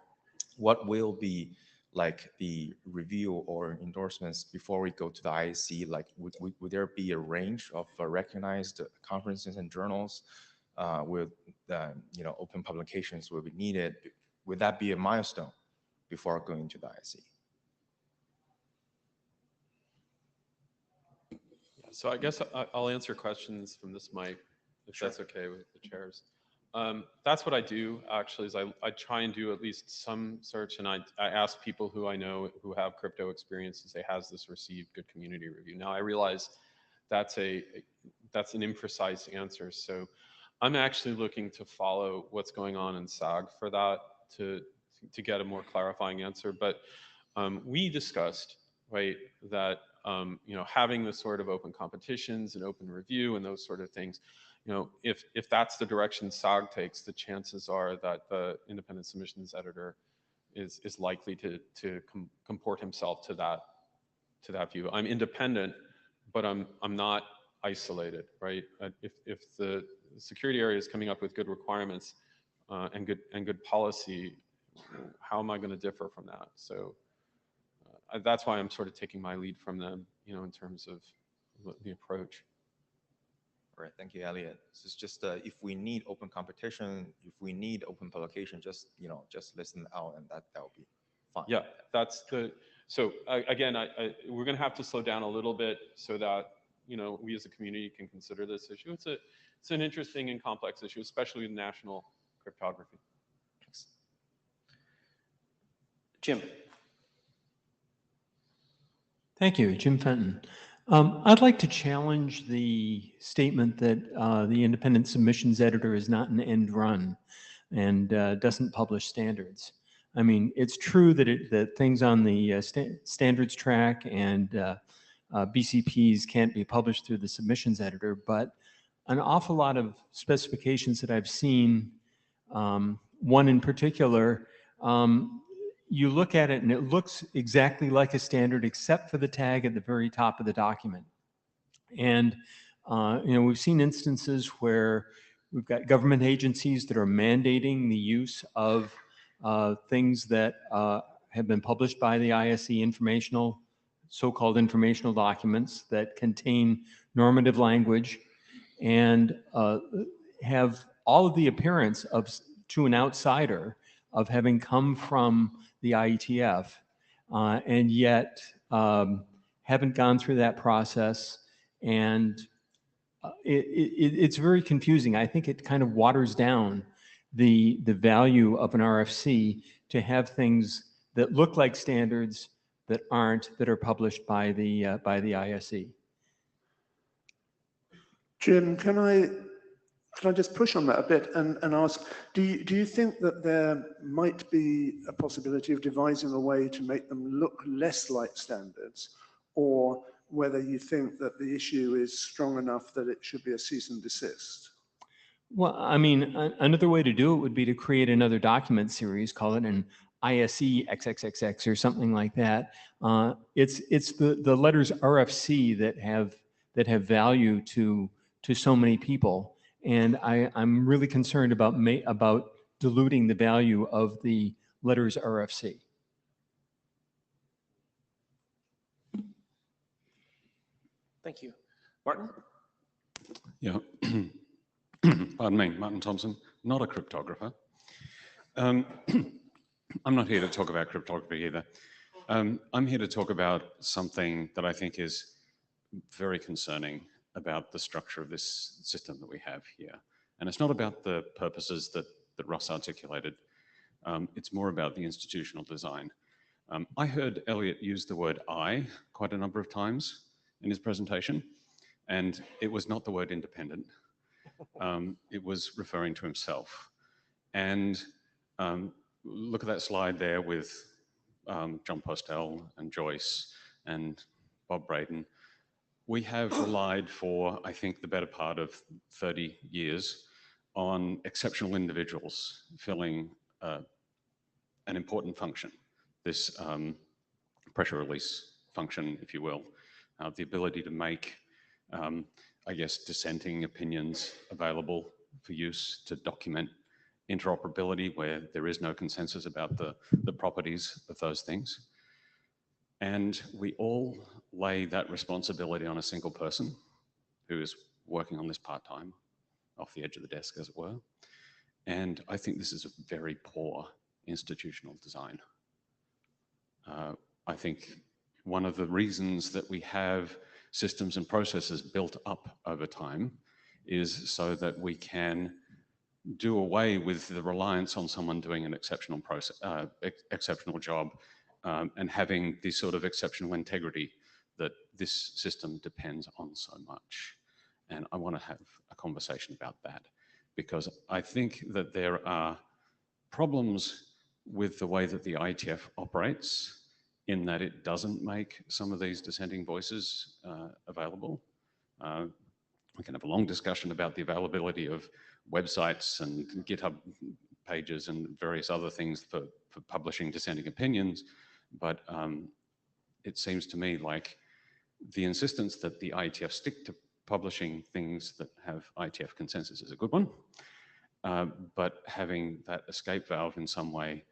what will be like the review or endorsements before we go to the IEC? Like, would there be a range of recognized conferences and journals with, open publications will be needed? Would that be a milestone before going to the IEC? So I guess I'll answer questions from this mic, if that's okay with the chairs. That's what I do, actually, is I try and do at least some search, and I ask people who I know who have crypto experience to say, has this received good community review? Now, I realize that's an imprecise answer, so I'm actually looking to follow what's going on in SAG for that to get a more clarifying answer. But we discussed, right, that having the sort of open competitions and open review and those sort of things, if that's the direction SAG takes, the chances are that the independent submissions editor is likely to comport himself to that view. I'm independent, but I'm not isolated, right? If the security area is coming up with good requirements and good policy, how am I going to differ from that? So that's why I'm sort of taking my lead from them, in terms of the approach. All right, thank you, Elliot. This is just if we need open competition, if we need open publication, just listen out, and that will be fine. Yeah, so again, we're going to have to slow down a little bit so that we as a community can consider this issue. It's an interesting and complex issue, especially with national cryptography. Thanks. Jim. Thank you, Jim Fenton. I'd like to challenge the statement that the independent submissions editor is not an end run and doesn't publish standards. I mean, it's true that that things on the standards track and BCPs can't be published through the submissions editor, but an awful lot of specifications that I've seen, one in particular, you look at it and it looks exactly like a standard except for the tag at the very top of the document. And we've seen instances where we've got government agencies that are mandating the use of things that have been published by the ISE so-called informational documents that contain normative language and have all of the appearance of, to an outsider, of having come from the IETF, and yet haven't gone through that process. And it's very confusing. I think it kind of waters down the value of an RFC to have things that look like standards that aren't, that are published by the ISE. Jim, can I just push on that a bit and ask, do you think that there might be a possibility of devising a way to make them look less like standards, or whether you think that the issue is strong enough that it should be a cease and desist? Well, I mean, another way to do it would be to create another document series, call it an ISE XXXX or something like that. It's the letters RFC that have value to so many people. And I'm really concerned about diluting the value of the letters RFC. Thank you. Martin? Yeah. Pardon me, Martin Thompson, not a cryptographer. I'm not here to talk about cryptography either. I'm here to talk about something that I think is very concerning about the structure of this system that we have here. And it's not about the purposes that Ross articulated. It's more about the institutional design. I heard Elliot use the word I quite a number of times in his presentation, and it was not the word independent. It was referring to himself. And look at that slide there with John Postel and Joyce and Bob Braden. We have relied for, I think, the better part of 30 years on exceptional individuals filling an important function, this pressure release function, if you will, the ability to make, I guess, dissenting opinions available for use, to document interoperability where there is no consensus about the properties of those things. And we all lay that responsibility on a single person who is working on this part-time, off the edge of the desk, as it were. And I think this is a very poor institutional design. I think one of the reasons that we have systems and processes built up over time is so that we can do away with the reliance on someone doing an exceptional job and having the sort of exceptional integrity that this system depends on so much. And I want to have a conversation about that, because I think that there are problems with the way that the IETF operates, in that it doesn't make some of these dissenting voices available. We can have a long discussion about the availability of websites and GitHub pages and various other things for publishing dissenting opinions, but it seems to me like the insistence that the IETF stick to publishing things that have IETF consensus is a good one, but having that escape valve in some way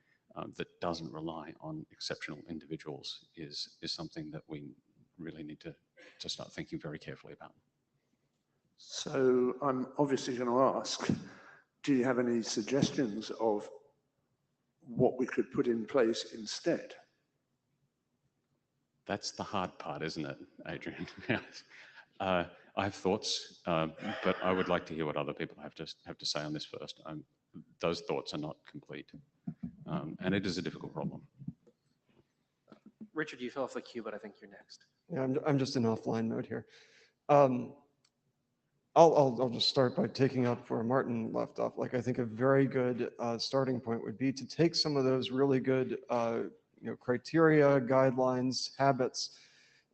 that doesn't rely on exceptional individuals is something that we really need to start thinking very carefully about. So I'm obviously going to ask, do you have any suggestions of what we could put in place instead? That's the hard part, isn't it, Adrian? I have thoughts, but I would like to hear what other people have to say on this first. Those thoughts are not complete, and it is a difficult problem. Richard, you fell off the queue, but I think you're next. Yeah, I'm just in offline mode here. I'll just start by taking up where Martin left off. Like, I think a very good starting point would be to take some of those really good criteria, guidelines, habits,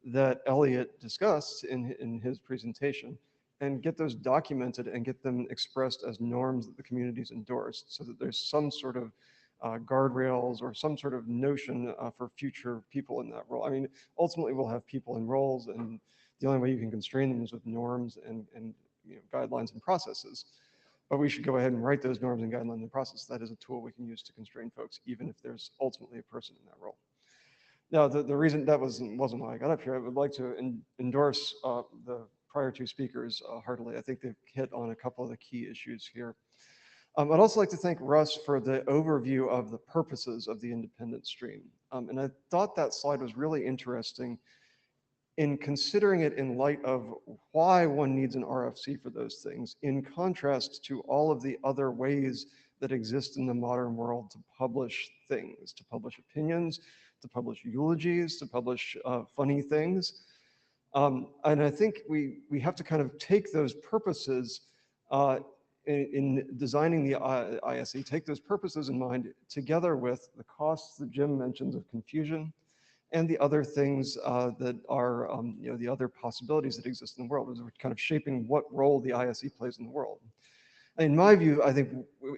that Elliot discussed in his presentation, and get those documented and get them expressed as norms that the community's endorsed, so that there's some sort of guardrails or some sort of notion for future people in that role. I mean, ultimately we'll have people in roles, and the only way you can constrain them is with norms and guidelines and processes. But we should go ahead and write those norms and guidelines and processes. That is a tool we can use to constrain folks, even if there's ultimately a person in that role. Now, the reason that wasn't why I got up here, I would like to endorse the prior two speakers heartily. I think they've hit on a couple of the key issues here. I'd also like to thank Russ for the overview of the purposes of the independent stream. And I thought that slide was really interesting in considering it in light of why one needs an RFC for those things, in contrast to all of the other ways that exist in the modern world to publish things, to publish opinions, to publish eulogies, to publish funny things. And I think we have to kind of take those purposes in designing the ISE, take those purposes in mind together with the costs that Jim mentions of confusion and the other things that are, the other possibilities that exist in the world, as we're kind of shaping what role the ISE plays in the world. In my view, I think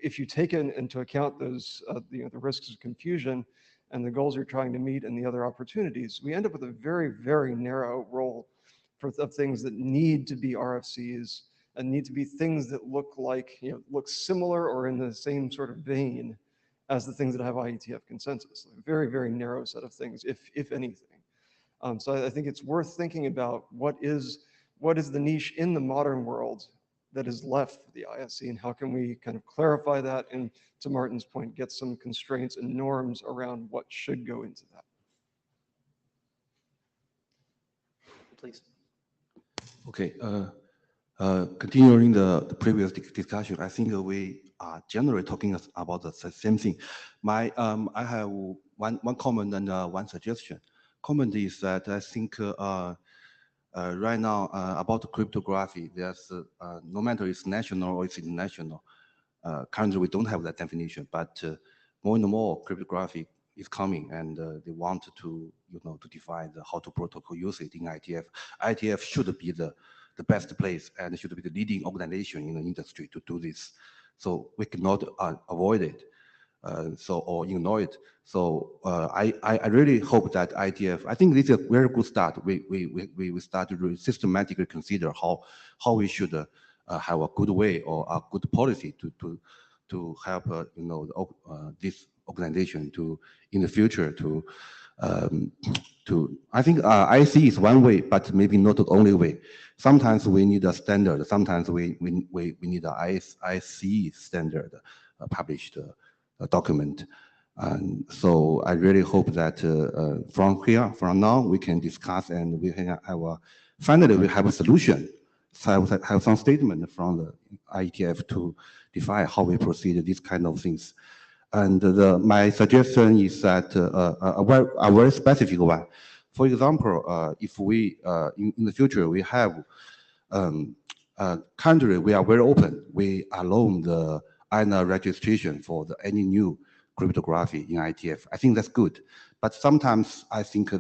if you take into account those, the risks of confusion and the goals you're trying to meet and the other opportunities, we end up with a very, very narrow role of things that need to be RFCs and need to be things that look like, look similar or in the same sort of vein as the things that have IETF consensus. A very, very narrow set of things, if anything. So I think it's worth thinking about what is the niche in the modern world that is left for the ISE, and how can we kind of clarify that, and to Martin's point, get some constraints and norms around what should go into that. Please. Okay. Continuing the previous discussion, I think we are generally talking about the same thing. I have one comment and one suggestion. Comment is that I think right now about cryptography, there's no matter it's national or it's international. Currently, we don't have that definition, but more and more cryptography is coming, and they want to to define how to protocol use it in IETF. IETF should be the best place and should be the leading organization in the industry to do this. So we cannot avoid it, or ignore it. So I really hope that IETF, I think this is a very good start. We start to really systematically consider how we should have a good way or a good policy to help this organization to in the future to I think IC is one way, but maybe not the only way. Sometimes we need a standard. Sometimes we need a IC standard published document. And so I really hope that from now we can discuss, and we can have finally we have a solution. So I have some statement from the IETF to define how we proceed these kind of things. And my suggestion is that a very specific one. For example, if we in the future we have country, we are very open. We allow the INA registration for any new cryptography in IETF. I think that's good. But sometimes I think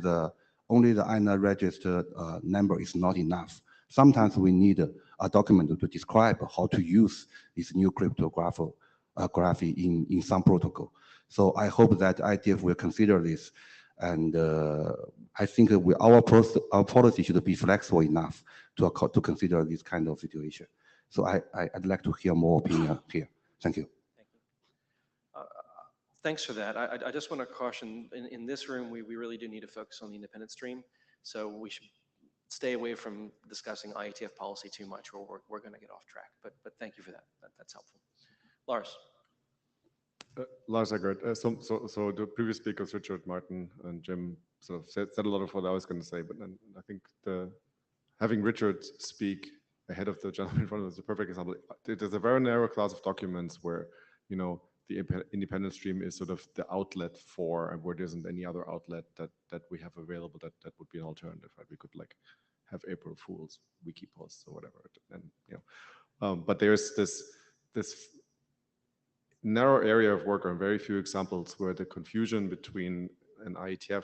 only the INA registered number is not enough. Sometimes we need a document to describe how to use this new cryptography in some protocol. So I hope that IETF will consider this, and I think our policy should be flexible enough to consider this kind of situation. So I'd like to hear more opinion here. Thank you. Thank you. Thanks for that. I just want to caution, in this room, we really do need to focus on the independent stream. So we should stay away from discussing IETF policy too much, or we're going to get off track. But thank you for that. That's helpful. Lars. Lars Eggert. So the previous speakers, Richard, Martin, and Jim, sort of said a lot of what I was going to say. But then I think having Richard speak ahead of the gentleman in front of us is a perfect example. There's a very narrow class of documents where, the independent stream is sort of the outlet for, and where there isn't any other outlet that we have available that would be an alternative. Right? We could like have April Fool's wiki posts or whatever, and but there's this narrow area of work, or very few examples where the confusion between an IETF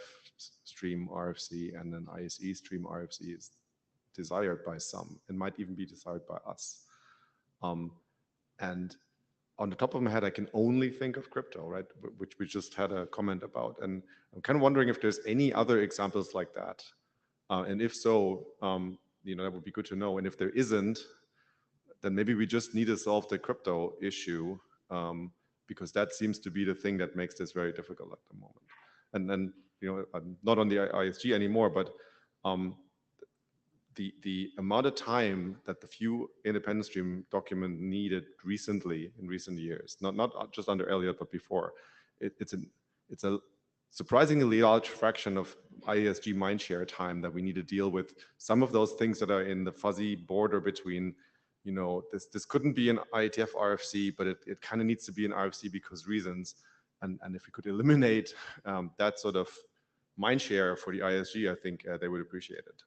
stream RFC and an ISE stream RFC is desired by some and might even be desired by us. And on the top of my head, I can only think of crypto, right? Which we just had a comment about. And I'm kind of wondering if there's any other examples like that. And if so, that would be good to know. And if there isn't, then maybe we just need to solve the crypto issue, because that seems to be the thing that makes this very difficult at the moment. And then, I'm not on the ISG anymore, but the amount of time that the few independent stream document needed recently in recent years, not just under Elliott, but before, it's a surprisingly large fraction of ISG mindshare time that we need to deal with some of those things that are in the fuzzy border between, this couldn't be an IETF RFC, but it kind of needs to be an RFC because reasons. And if we could eliminate that sort of mindshare for the ISG, I think they would appreciate it.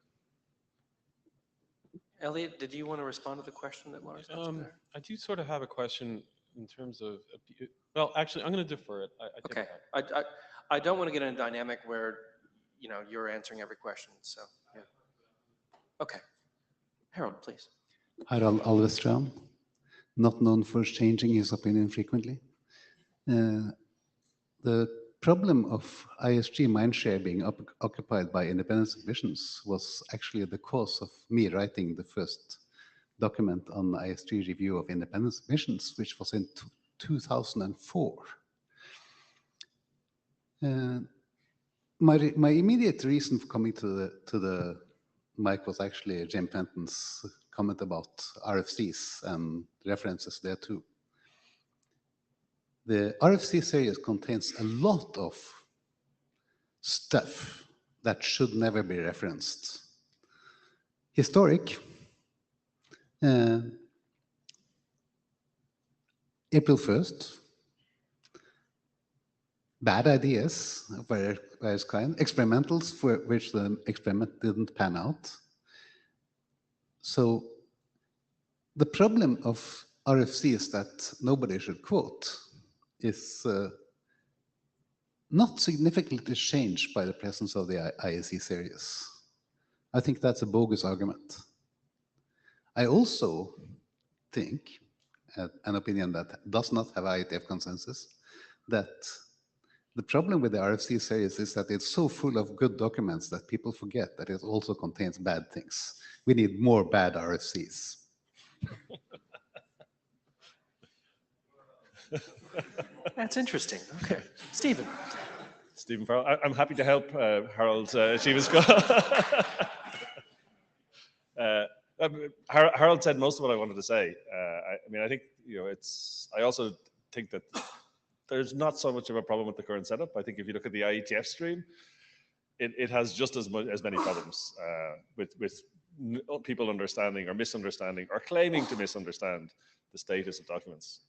Elliot, did you want to respond to the question that Lars asked there? I do sort of have a question in terms of, well, actually, I'm going to defer it. Okay. I don't want to get in a dynamic where, you're answering every question. So, yeah. Okay. Harold, please. Harald Alvestrand, not known for changing his opinion frequently. The problem of ISG mindshare being occupied by independent submissions was actually the cause of me writing the first document on ISG review of independent submissions, which was in 2004. My immediate reason for coming to the mic was actually Jim Fenton's comment about RFCs and references there too. The RFC series contains a lot of stuff that should never be referenced. Historic, April 1st, bad ideas of various kinds, experimentals for which the experiment didn't pan out. So the problem of RFCs that nobody should quote is not significantly changed by the presence of the ISE series. I think that's a bogus argument. I also think, an opinion that does not have IETF consensus, that the problem with the RFC series is that it's so full of good documents that people forget that it also contains bad things. We need more bad RFCs. That's interesting. Okay. Stephen. Stephen Farrell. I'm happy to help Harold achieve his goal. Harold said most of what I wanted to say. I think, I also think that there's not so much of a problem with the current setup. I think if you look at the IETF stream, it has just as many problems with people understanding or misunderstanding or claiming to misunderstand the status of documents.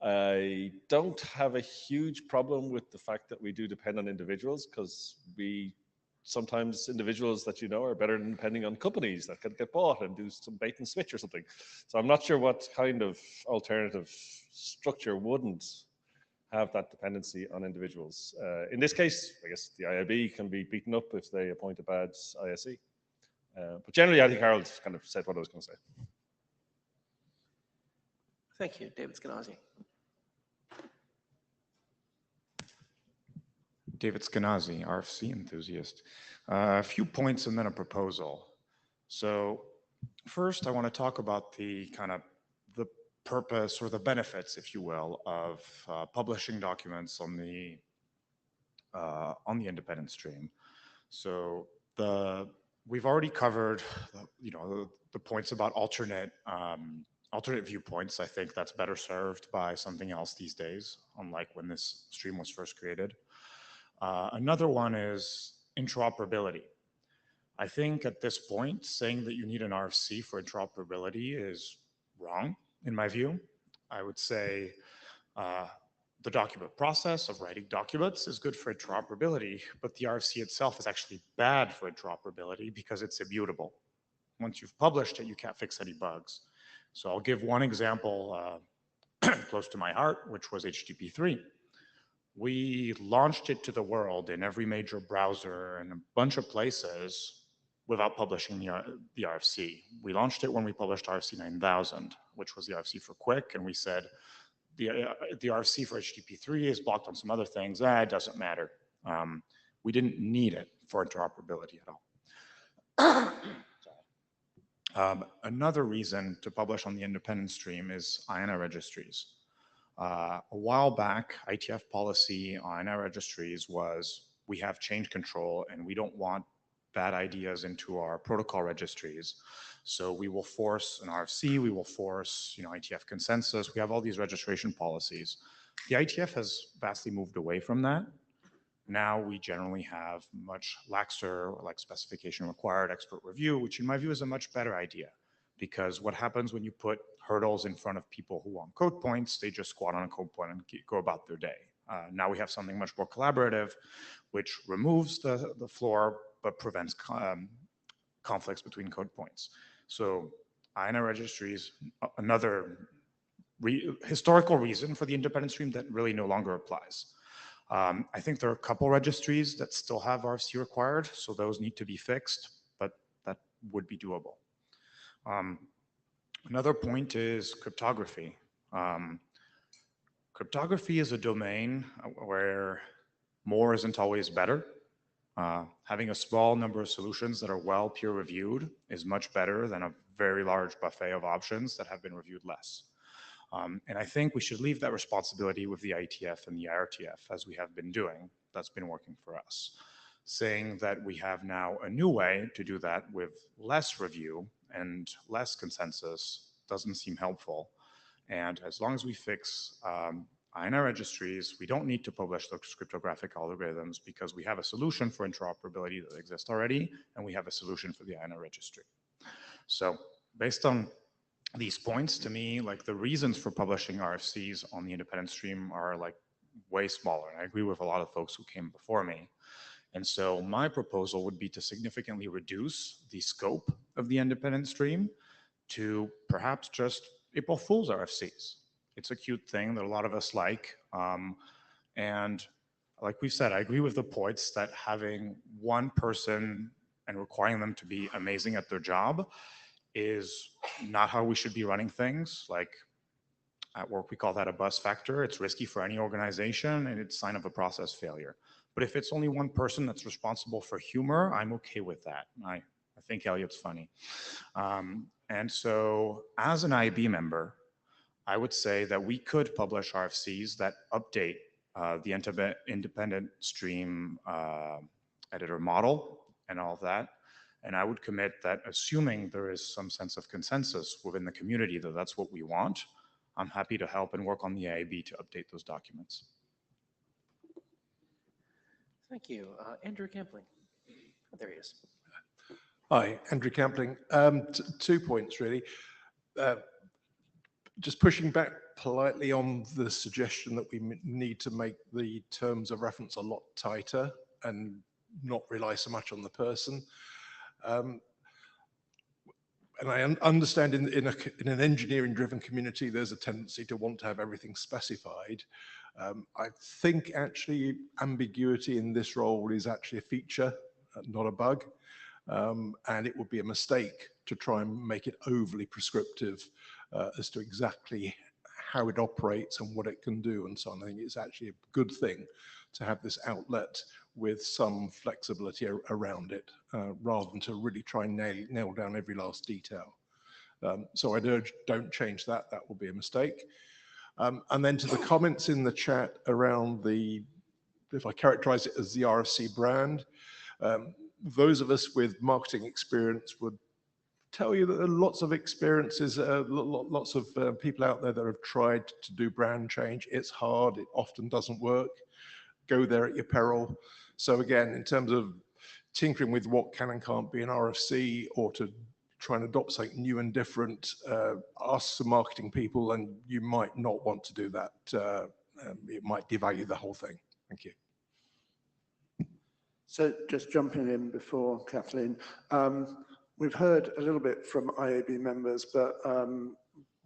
I don't have a huge problem with the fact that we do depend on individuals, because sometimes individuals that are better than depending on companies that can get bought and do some bait and switch or something. So I'm not sure what kind of alternative structure wouldn't have that dependency on individuals. In this case, I guess the IIB can be beaten up if they appoint a bad ISE. But generally, I think Harold kind of said what I was going to say. Thank you. David Skenazy. David Skenazy, RFC enthusiast. A few points and then a proposal. So first, I want to talk about the purpose or the benefits, if you will, of publishing documents on the independent stream. So we've already covered, the points about alternate viewpoints. I think that's better served by something else these days, unlike when this stream was first created. Another one is interoperability. I think at this point, saying that you need an RFC for interoperability is wrong, in my view. I would say the document process of writing documents is good for interoperability, but the RFC itself is actually bad for interoperability because it's immutable. Once you've published it, you can't fix any bugs. So I'll give one example close to my heart, which was HTTP 3. We launched it to the world in every major browser and a bunch of places without publishing the RFC. We launched it when we published RFC 9000, which was the RFC for Quick, and we said the RFC for HTTP3 is blocked on some other things. It doesn't matter. We didn't need it for interoperability at all. Another reason to publish on the independent stream is INR registries. A while back, IETF policy on INR registries was we have change control and we don't want bad ideas into our protocol registries. So we will force an RFC, we will force IETF consensus. We have all these registration policies. The IETF has vastly moved away from that. Now we generally have much laxer, like specification required expert review, which in my view is a much better idea. Because what happens when you put hurdles in front of people who want code points, they just squat on a code point and go about their day. Now we have something much more collaborative, which removes the floor, but prevents conflicts between code points. So INR registries, another historical reason for the independent stream that really no longer applies. I think there are a couple registries that still have RFC required, so those need to be fixed, but that would be doable. Another point is cryptography. Cryptography is a domain where more isn't always better. Having a small number of solutions that are well peer-reviewed is much better than a very large buffet of options that have been reviewed less. And I think we should leave that responsibility with the IETF and the IRTF, as we have been doing. That's been working for us. Saying that we have now a new way to do that with less review and less consensus doesn't seem helpful. And as long as we fix INR registries, we don't need to publish those cryptographic algorithms because we have a solution for interoperability that exists already, and we have a solution for the INR registry. So based on these points, to me, like the reasons for publishing RFCs on the independent stream are like way smaller. And I agree with a lot of folks who came before me. And so my proposal would be to significantly reduce the scope of the independent stream to perhaps just April Fool's RFCs. It's a cute thing that a lot of us like. And like we've said, I agree with the points that having one person and requiring them to be amazing at their job is not how we should be running things. Like at work, we call that a bus factor. It's risky for any organization and it's a sign of a process failure. But if it's only one person that's responsible for humor, I'm okay with that. I think Elliot's funny. And so as an IAB member, I would say that we could publish RFCs that update the independent stream editor model and all of that. And I would commit that assuming there is some sense of consensus within the community that that's what we want, I'm happy to help and work on the IAB to update those documents. Thank you. Andrew Campling. Oh, there he is. Hi, Andrew Campling. 2 points, really. Just pushing back politely on the suggestion that we need to make the terms of reference a lot tighter and not rely so much on the person. And I understand in an engineering-driven community, there's a tendency to want to have everything specified. I think actually ambiguity in this role is actually a feature, not a bug. And it would be a mistake to try and make it overly prescriptive as to exactly how it operates and what it can do and so on. I think it's actually a good thing to have this outlet with some flexibility around it, rather than to really try and nail down every last detail. So I'd urge, don't change that. That will be a mistake. And then to the comments in the chat around if I characterize it as the RFC brand, those of us with marketing experience would tell you that there are lots of experiences, lots of people out there that have tried to do brand change. It's hard, it often doesn't work. Go there at your peril. So again, in terms of tinkering with what can and can't be an RFC or to try and adopt something new and different, ask some marketing people and you might not want to do that. It might devalue the whole thing. Thank you. So just jumping in before Kathleen, we've heard a little bit from IAB members, but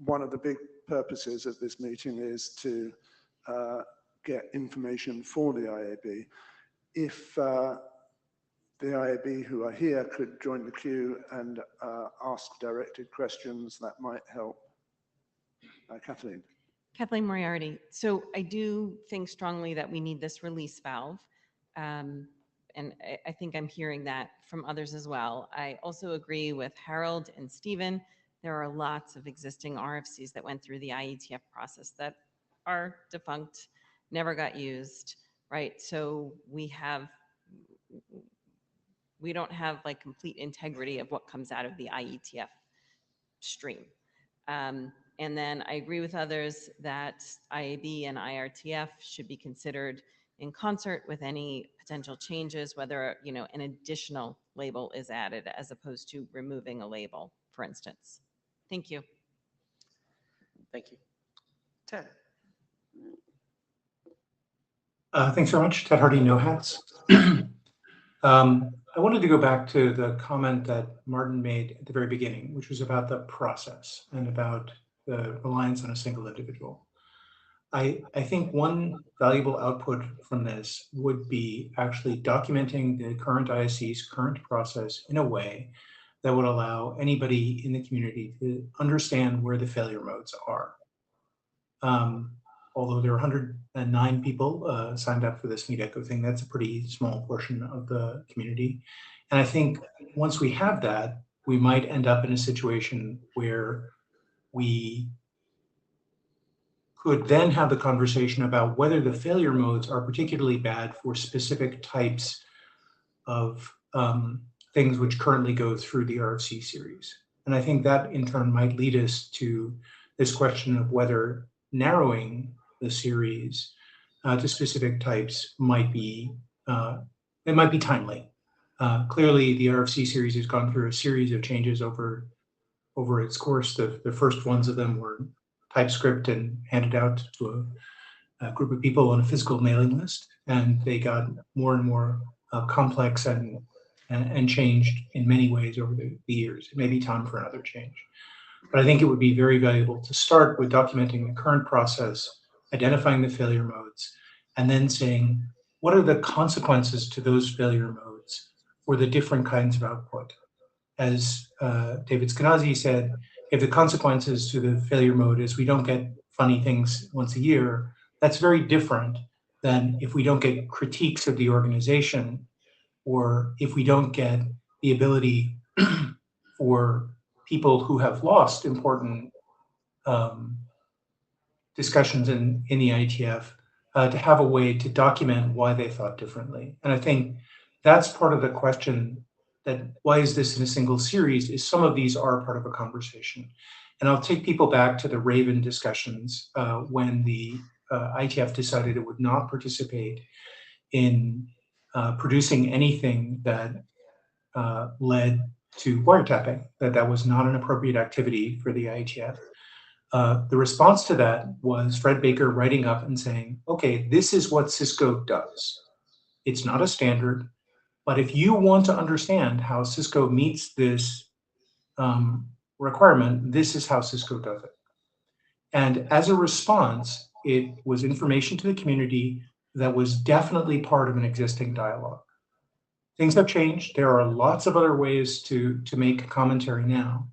one of the big purposes of this meeting is to get information for the IAB. If the IAB who are here could join the queue and ask directed questions, that might help. Kathleen. Kathleen Moriarty. So I do think strongly that we need this release valve. And I think I'm hearing that from others as well. I also agree with Harold and Stephen. There are lots of existing RFCs that went through the IETF process that are defunct, never got used, right? So we don't have like complete integrity of what comes out of the IETF stream. And then I agree with others that IAB and IRTF should be considered in concert with any potential changes, whether, you know, an additional label is added as opposed to removing a label, for instance. Thank you. Thank you. Ted. Thanks very much. Ted Hardy, No Hats. I wanted to go back to the comment that Martin made at the very beginning, which was about the process and about the reliance on a single individual. I think one valuable output from this would be actually documenting the current ISC's current process in a way that would allow anybody in the community to understand where the failure modes are. Although there are 109 people signed up for this MeetEcho thing, that's a pretty small portion of the community. And I think once we have that, we might end up in a situation where we could then have the conversation about whether the failure modes are particularly bad for specific types of things which currently go through the RFC series. And I think that in turn might lead us to this question of whether narrowing the series to specific types might be timely. Clearly, the RFC series has gone through a series of changes over its course. The first ones of them were TypeScript and handed out to a group of people on a physical mailing list, and they got more and more complex and changed in many ways over the years. It may be time for another change. But I think it would be very valuable to start with documenting the current process, identifying the failure modes, and then saying, what are the consequences to those failure modes for the different kinds of output? As David Skenazy said, if the consequences to the failure mode is we don't get funny things once a year, that's very different than if we don't get critiques of the organization, or if we don't get the ability for people who have lost important discussions in the IETF to have a way to document why they thought differently. And I think that's part of the question, that why is this in a single series, is some of these are part of a conversation. And I'll take people back to the Raven discussions when the IETF decided it would not participate in producing anything that led to wiretapping, that was not an appropriate activity for the IETF. The response to that was Fred Baker writing up and saying, okay, this is what Cisco does. It's not a standard, but if you want to understand how Cisco meets this requirement, this is how Cisco does it. And as a response, it was information to the community that was definitely part of an existing dialogue. Things have changed. There are lots of other ways to make commentary now,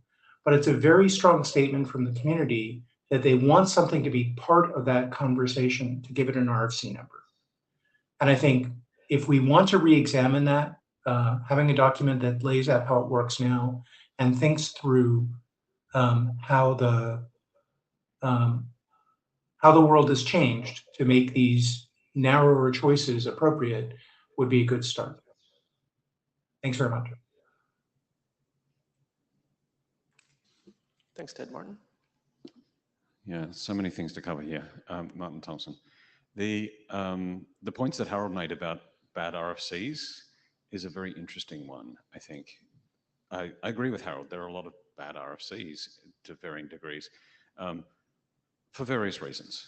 but it's a very strong statement from the community that they want something to be part of that conversation to give it an RFC number. And I think if we want to re-examine that, having a document that lays out how it works now and thinks through how the world has changed to make these narrower choices appropriate would be a good start. Thanks very much. Thanks, Ted. Martin. Yeah, so many things to cover here. Martin Thompson. The points that Harold made about bad RFCs is a very interesting one, I think. I agree with Harold. There are a lot of bad RFCs to varying degrees for various reasons.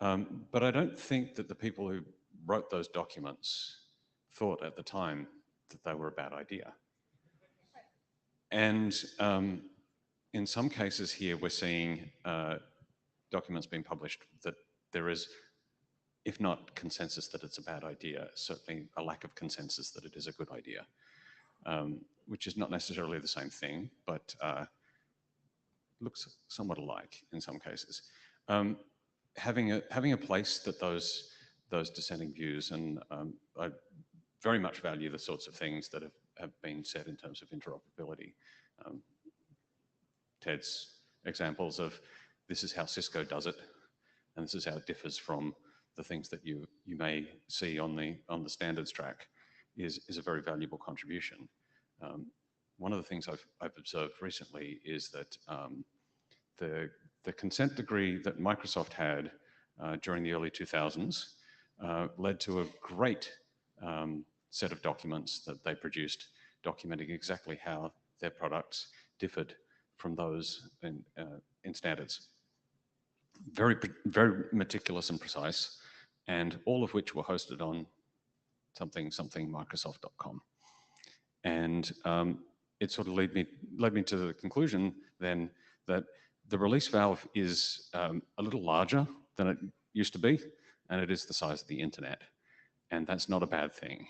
But I don't think that the people who wrote those documents thought at the time that they were a bad idea. And in some cases here, we're seeing documents being published that there is if not consensus that it's a bad idea, certainly a lack of consensus that it is a good idea, which is not necessarily the same thing, but looks somewhat alike in some cases. Having a place that those dissenting views, and I very much value the sorts of things that have been said in terms of interoperability. Ted's examples of this is how Cisco does it, and this is how it differs from the things that you may see on the standards track is a very valuable contribution. One of the things I've observed recently is that the consent degree that Microsoft had during the early 2000s led to a great set of documents that they produced documenting exactly how their products differed from those in standards. Very meticulous and precise, and all of which were hosted on something Microsoft.com. And it sort of led me to the conclusion then that the release valve is a little larger than it used to be, and it is the size of the internet, and that's not a bad thing.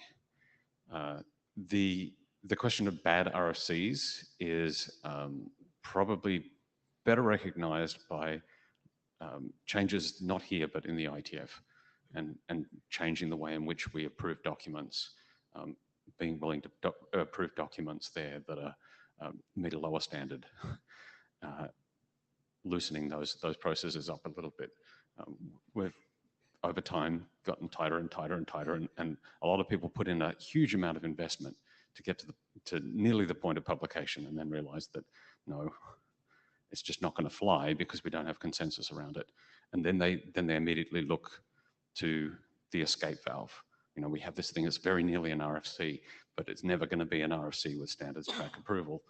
The question of bad RFCs is probably better recognized by changes not here but in the IETF, and changing the way in which we approve documents, being willing to approve documents there that are meet a lower standard, loosening those processes up a little bit. We've over time gotten tighter and tighter and tighter, and a lot of people put in a huge amount of investment to get to nearly the point of publication, and then realize that no, it's just not going to fly because we don't have consensus around it. And then they immediately look to the escape valve. You know, we have this thing that's very nearly an RFC, but it's never going to be an RFC with standards track approval.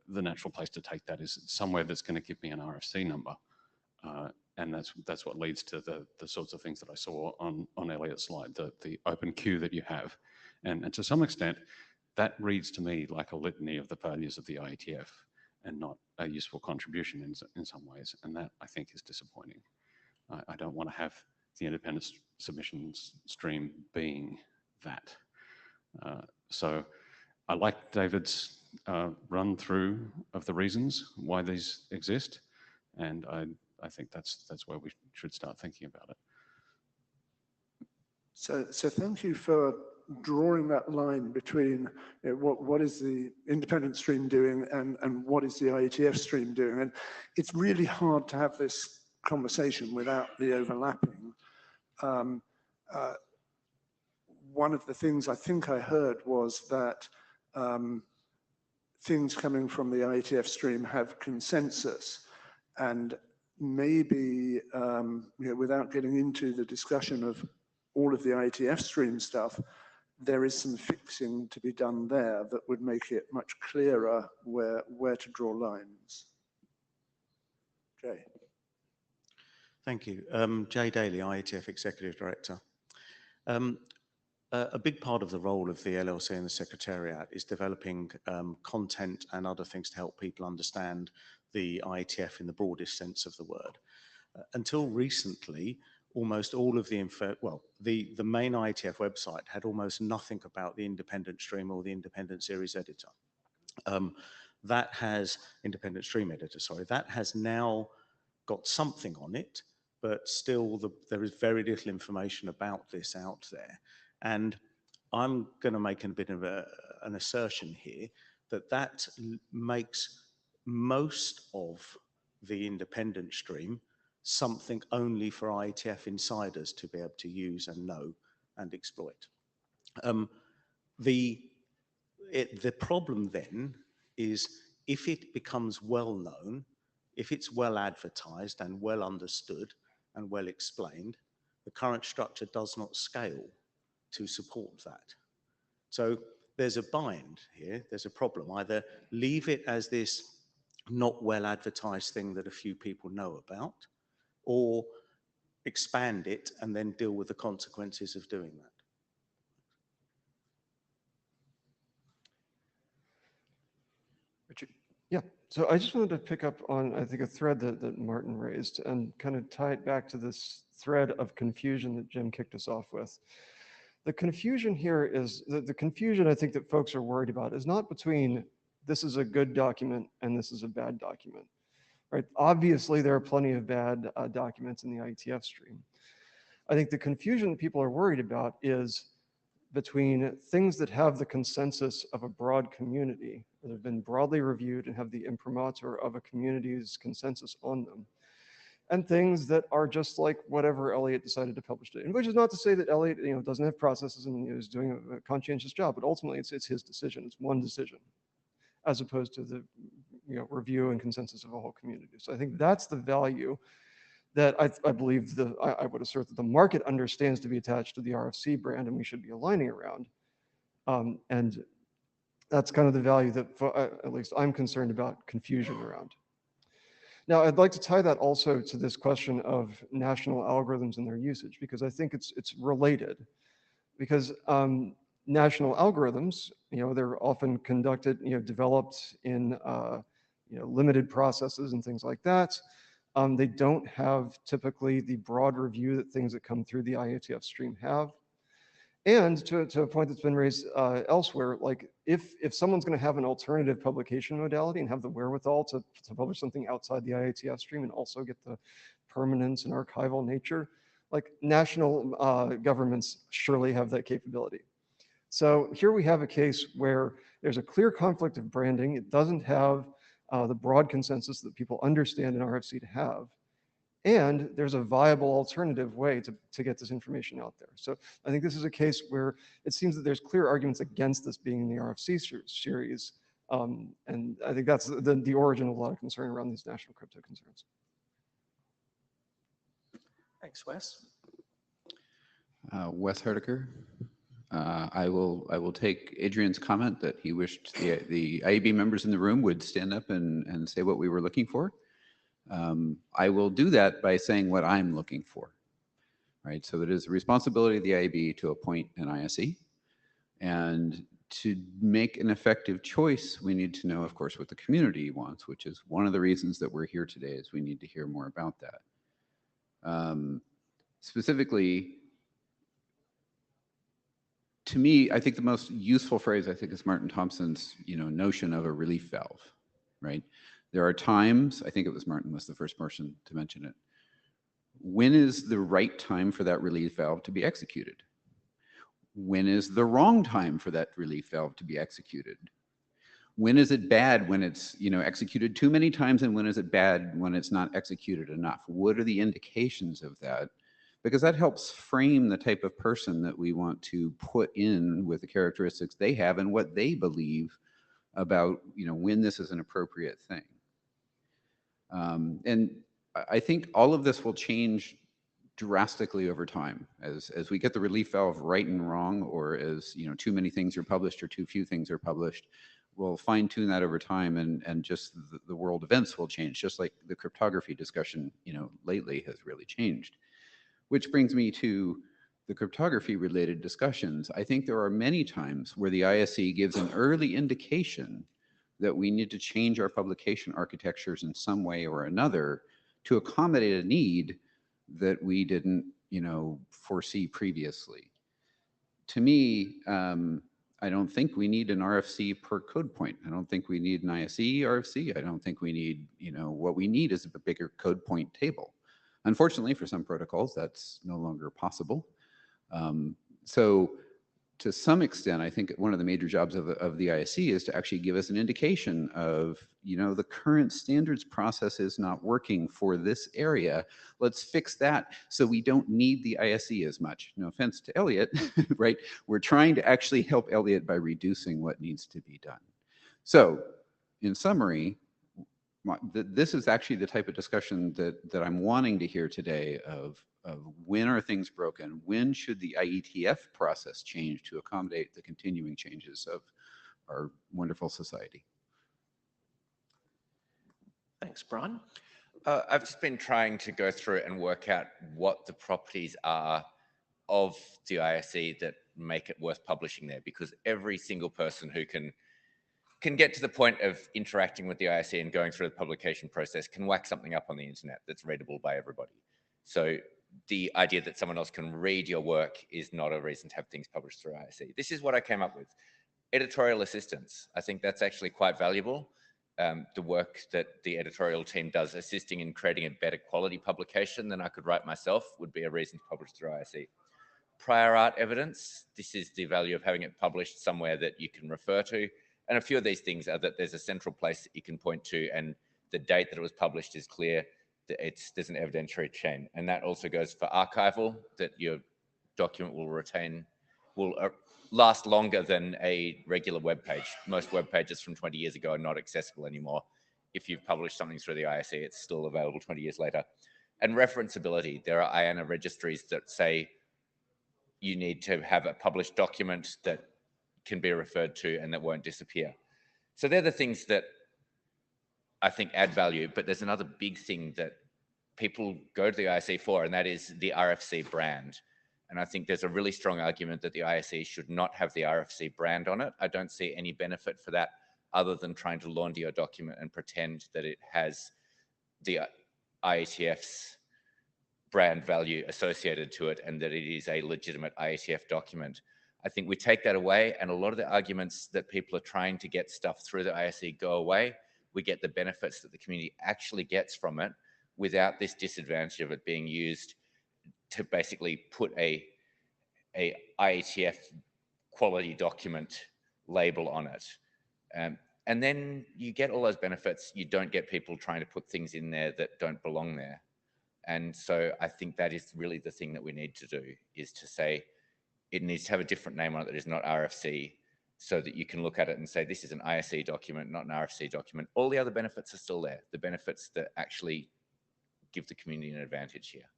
The natural place to take that is somewhere that's going to give me an RFC number. And that's what leads to the sorts of things that I saw on Elliot's slide, the open queue that you have. And to some extent, that reads to me like a litany of the failures of the IETF and not a useful contribution in some ways. And that, I think, is disappointing. I don't want to have the independent submissions stream being that. So I like David's run through of the reasons why these exist, and I think that's where we should start thinking about it. So thank you for drawing that line between, you know, what is the independent stream doing and what is the IETF stream doing. And it's really hard to have this conversation without the overlapping. One of the things I think I heard was that things coming from the IETF stream have consensus, and maybe you know, without getting into the discussion of all of the IETF stream stuff, there is some fixing to be done there that would make it much clearer where to draw lines. Jay. Thank you. Jay Daly, IETF Executive Director. A big part of the role of the LLC and the Secretariat is developing content and other things to help people understand the IETF in the broadest sense of the word. Until recently, almost all of the main IETF website had almost nothing about the independent stream or the independent series editor. Independent stream editor, sorry, that has now got something on it, but still there is very little information about this out there. And I'm going to make a bit of an assertion here that makes most of the independent stream something only for IETF insiders to be able to use and know and exploit. The problem then is if it becomes well known, if it's well advertised and well understood and well explained, the current structure does not scale to support that. So there's a bind here, there's a problem. Either leave it as this not well advertised thing that a few people know about, or expand it and then deal with the consequences of doing that. Richard? Yeah, So I just wanted to pick up on, I think, a thread that Martin raised and kind of tie it back to this thread of confusion that Jim kicked us off with. The confusion here is, the confusion I think that folks are worried about is not between this is a good document and this is a bad document, right? Obviously, there are plenty of bad documents in the IETF stream. I think the confusion people are worried about is between things that have the consensus of a broad community, that have been broadly reviewed and have the imprimatur of a community's consensus on them, and things that are just like whatever Elliot decided to publish it. And which is not to say that Elliot, doesn't have processes and is doing a conscientious job, but ultimately it's his decision. It's one decision, as opposed to the review and consensus of a whole community. So I think that's the value that I believe I would assert that the market understands to be attached to the RFC brand, and we should be aligning around. And that's kind of the value that at least I'm concerned about confusion around. Now, I'd like to tie that also to this question of national algorithms and their usage, because I think it's related. Because national algorithms, they're often conducted, developed in limited processes and things like that. They don't have typically the broad review that things that come through the IETF stream have. And to a point that's been raised elsewhere, like if someone's going to have an alternative publication modality and have the wherewithal to publish something outside the IETF stream and also get the permanence and archival nature, like national governments surely have that capability. So here we have a case where there's a clear conflict of branding. It doesn't have the broad consensus that people understand in RFC to have. And there's a viable alternative way to get this information out there. So I think this is a case where it seems that there's clear arguments against this being in the RFC series. And I think that's the origin of a lot of concern around these national crypto concerns. Thanks, Wes. Wes Herdeker. I will take Adrian's comment that he wished the IAB members in the room would stand up and say what we were looking for. I will do that by saying what I'm looking for, right? So it is the responsibility of the IAB to appoint an ISE. And to make an effective choice, we need to know, of course, what the community wants, which is one of the reasons that we're here today, is we need to hear more about that. Specifically, to me, I think the most useful phrase, I think, is Martin Thompson's, notion of a relief valve, right? There are times, I think it was Martin was the first person to mention it. When is the right time for that relief valve to be executed? When is the wrong time for that relief valve to be executed? When is it bad when it's, executed too many times, and when is it bad when it's not executed enough? What are the indications of that? Because that helps frame the type of person that we want to put in with the characteristics they have and what they believe about, when this is an appropriate thing. And I think all of this will change drastically over time as we get the relief valve right and wrong, or as too many things are published or too few things are published. We'll fine tune that over time, and just the world events will change, just like the cryptography discussion lately has really changed. Which brings me to the cryptography related discussions. I think there are many times where the ISE gives an early indication that we need to change our publication architectures in some way or another to accommodate a need that we didn't, foresee previously. To me, I don't think we need an RFC per code point. I don't think we need an ISE RFC. I don't think we need, what we need is a bigger code point table. Unfortunately, for some protocols, that's no longer possible. So to some extent, I think one of the major jobs of the ISE is to actually give us an indication of, the current standards process is not working for this area. Let's fix that so we don't need the ISE as much. No offense to Elliot, right? We're trying to actually help Elliot by reducing what needs to be done. So in summary, this is actually the type of discussion that I'm wanting to hear today of when are things broken? When should the IETF process change to accommodate the continuing changes of our wonderful society? Thanks, Bron. I've just been trying to go through and work out what the properties are of the ISE that make it worth publishing there, because every single person who can can get to the point of interacting with the ISE and going through the publication process, can whack something up on the internet that's readable by everybody. So the idea that someone else can read your work is not a reason to have things published through ISE. This is what I came up with. Editorial assistance. I think that's actually quite valuable. The work that the editorial team does assisting in creating a better quality publication than I could write myself would be a reason to publish through ISE. Prior art evidence. This is the value of having it published somewhere that you can refer to. And a few of these things are that there's a central place that you can point to and the date that it was published is clear. There's an evidentiary chain. And that also goes for archival, that your document will last longer than a regular web page. Most web pages from 20 years ago are not accessible anymore. If you've published something through the ISE, it's still available 20 years later. And referenceability. There are IANA registries that say you need to have a published document that can be referred to and that won't disappear. So they're the things that I think add value, but there's another big thing that people go to the ISE for, and that is the RFC brand. And I think there's a really strong argument that the ISE should not have the RFC brand on it. I don't see any benefit for that other than trying to launder your document and pretend that it has the IETF's brand value associated to it and that it is a legitimate IETF document. I think we take that away, and a lot of the arguments that people are trying to get stuff through the ISE go away. We get the benefits that the community actually gets from it without this disadvantage of it being used to basically put a IETF quality document label on it. And then you get all those benefits. You don't get people trying to put things in there that don't belong there. And so I think that is really the thing that we need to do, is to say it needs to have a different name on it that is not RFC, so that you can look at it and say, this is an ISE document, not an RFC document. All the other benefits are still there, the benefits that actually give the community an advantage here.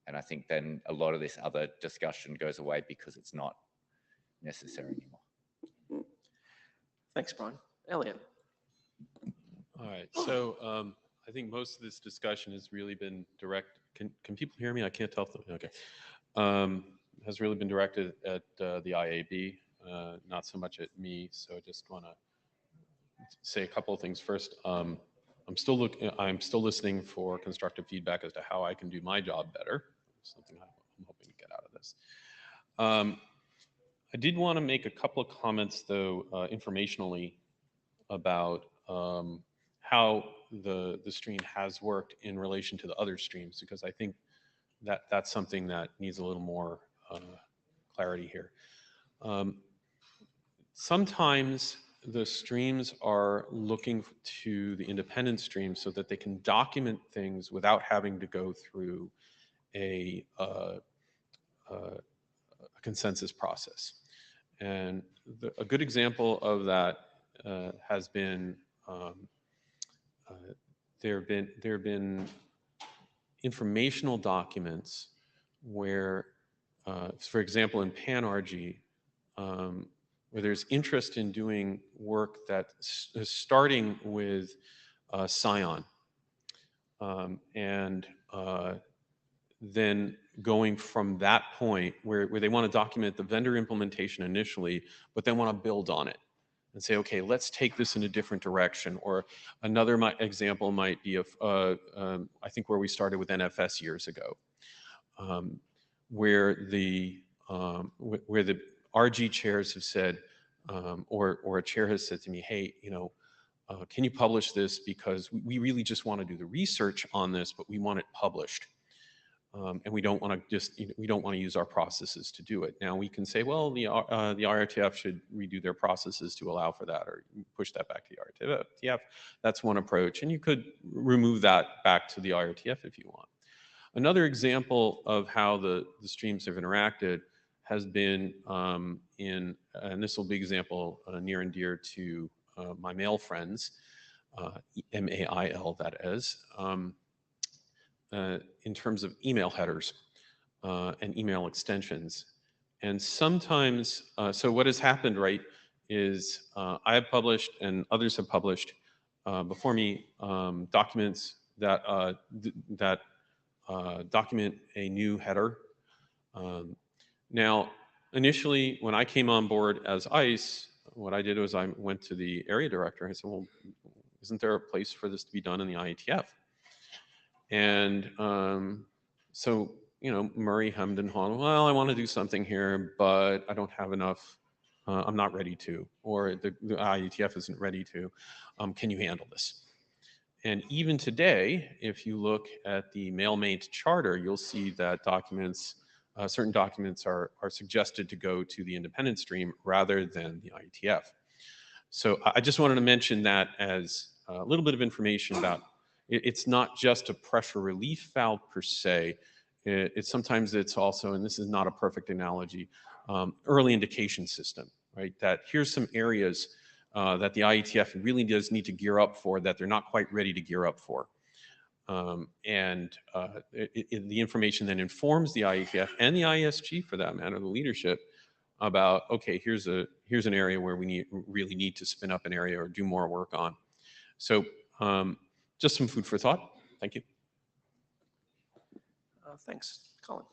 And I think then a lot of this other discussion goes away because it's not necessary anymore. Thanks, Brian. Elliot. All right, so I think most of this discussion has really been direct. Can people hear me? I can't tell if okay. Has really been directed at the IAB, not so much at me. So I just want to say a couple of things. First, I'm still listening for constructive feedback as to how I can do my job better. Something I'm hoping to get out of this. I did want to make a couple of comments, though, informationally about how the stream has worked in relation to the other streams, because I think that that's something that needs a little more clarity here. Sometimes the streams are looking to the independent stream so that they can document things without having to go through a consensus process. And a good example of that has been there have been informational documents where, for example, in PanRG, where there's interest in doing work that is starting with Scion, and then going from that point where they want to document the vendor implementation initially, but then want to build on it and say, okay, let's take this in a different direction. Or another example might be of, I think where we started with NFS years ago, where the RG chairs have said, or a chair has said to me, hey, can you publish this, because we really just want to do the research on this, but we want it published. And we don't want to just, we don't want to use our processes to do it. Now we can say, well, the IRTF should redo their processes to allow for that, or push that back to the IRTF. That's one approach, and you could remove that back to the IRTF if you want. Another example of how the streams have interacted has been and this will be an example near and dear to my male friends, MAIL that is, in terms of email headers and email extensions. And sometimes, so what has happened, right, is I have published and others have published before me documents that, document a new header. Now, initially, when I came on board as ICE, what I did was I went to the area director. I said, well, isn't there a place for this to be done in the IETF? And so, you know, Murray hemmed and hawed, well, I want to do something here, but I don't have enough. I'm not ready to, or the IETF isn't ready to. Can you handle this? And even today, if you look at the MailMate charter, you'll see that documents, certain documents are suggested to go to the independent stream rather than the IETF. So I just wanted to mention that as a little bit of information about it's not just a pressure relief valve per se. Sometimes it's also, and this is not a perfect analogy, early indication system, right? That here's some areas that the IETF really does need to gear up for that they're not quite ready to gear up for. The information then informs the IETF and the ISG, for that matter, the leadership, about, okay, here's an area where we really need to spin up an area or do more work on. So just some food for thought. Thank you. Thanks, Colin.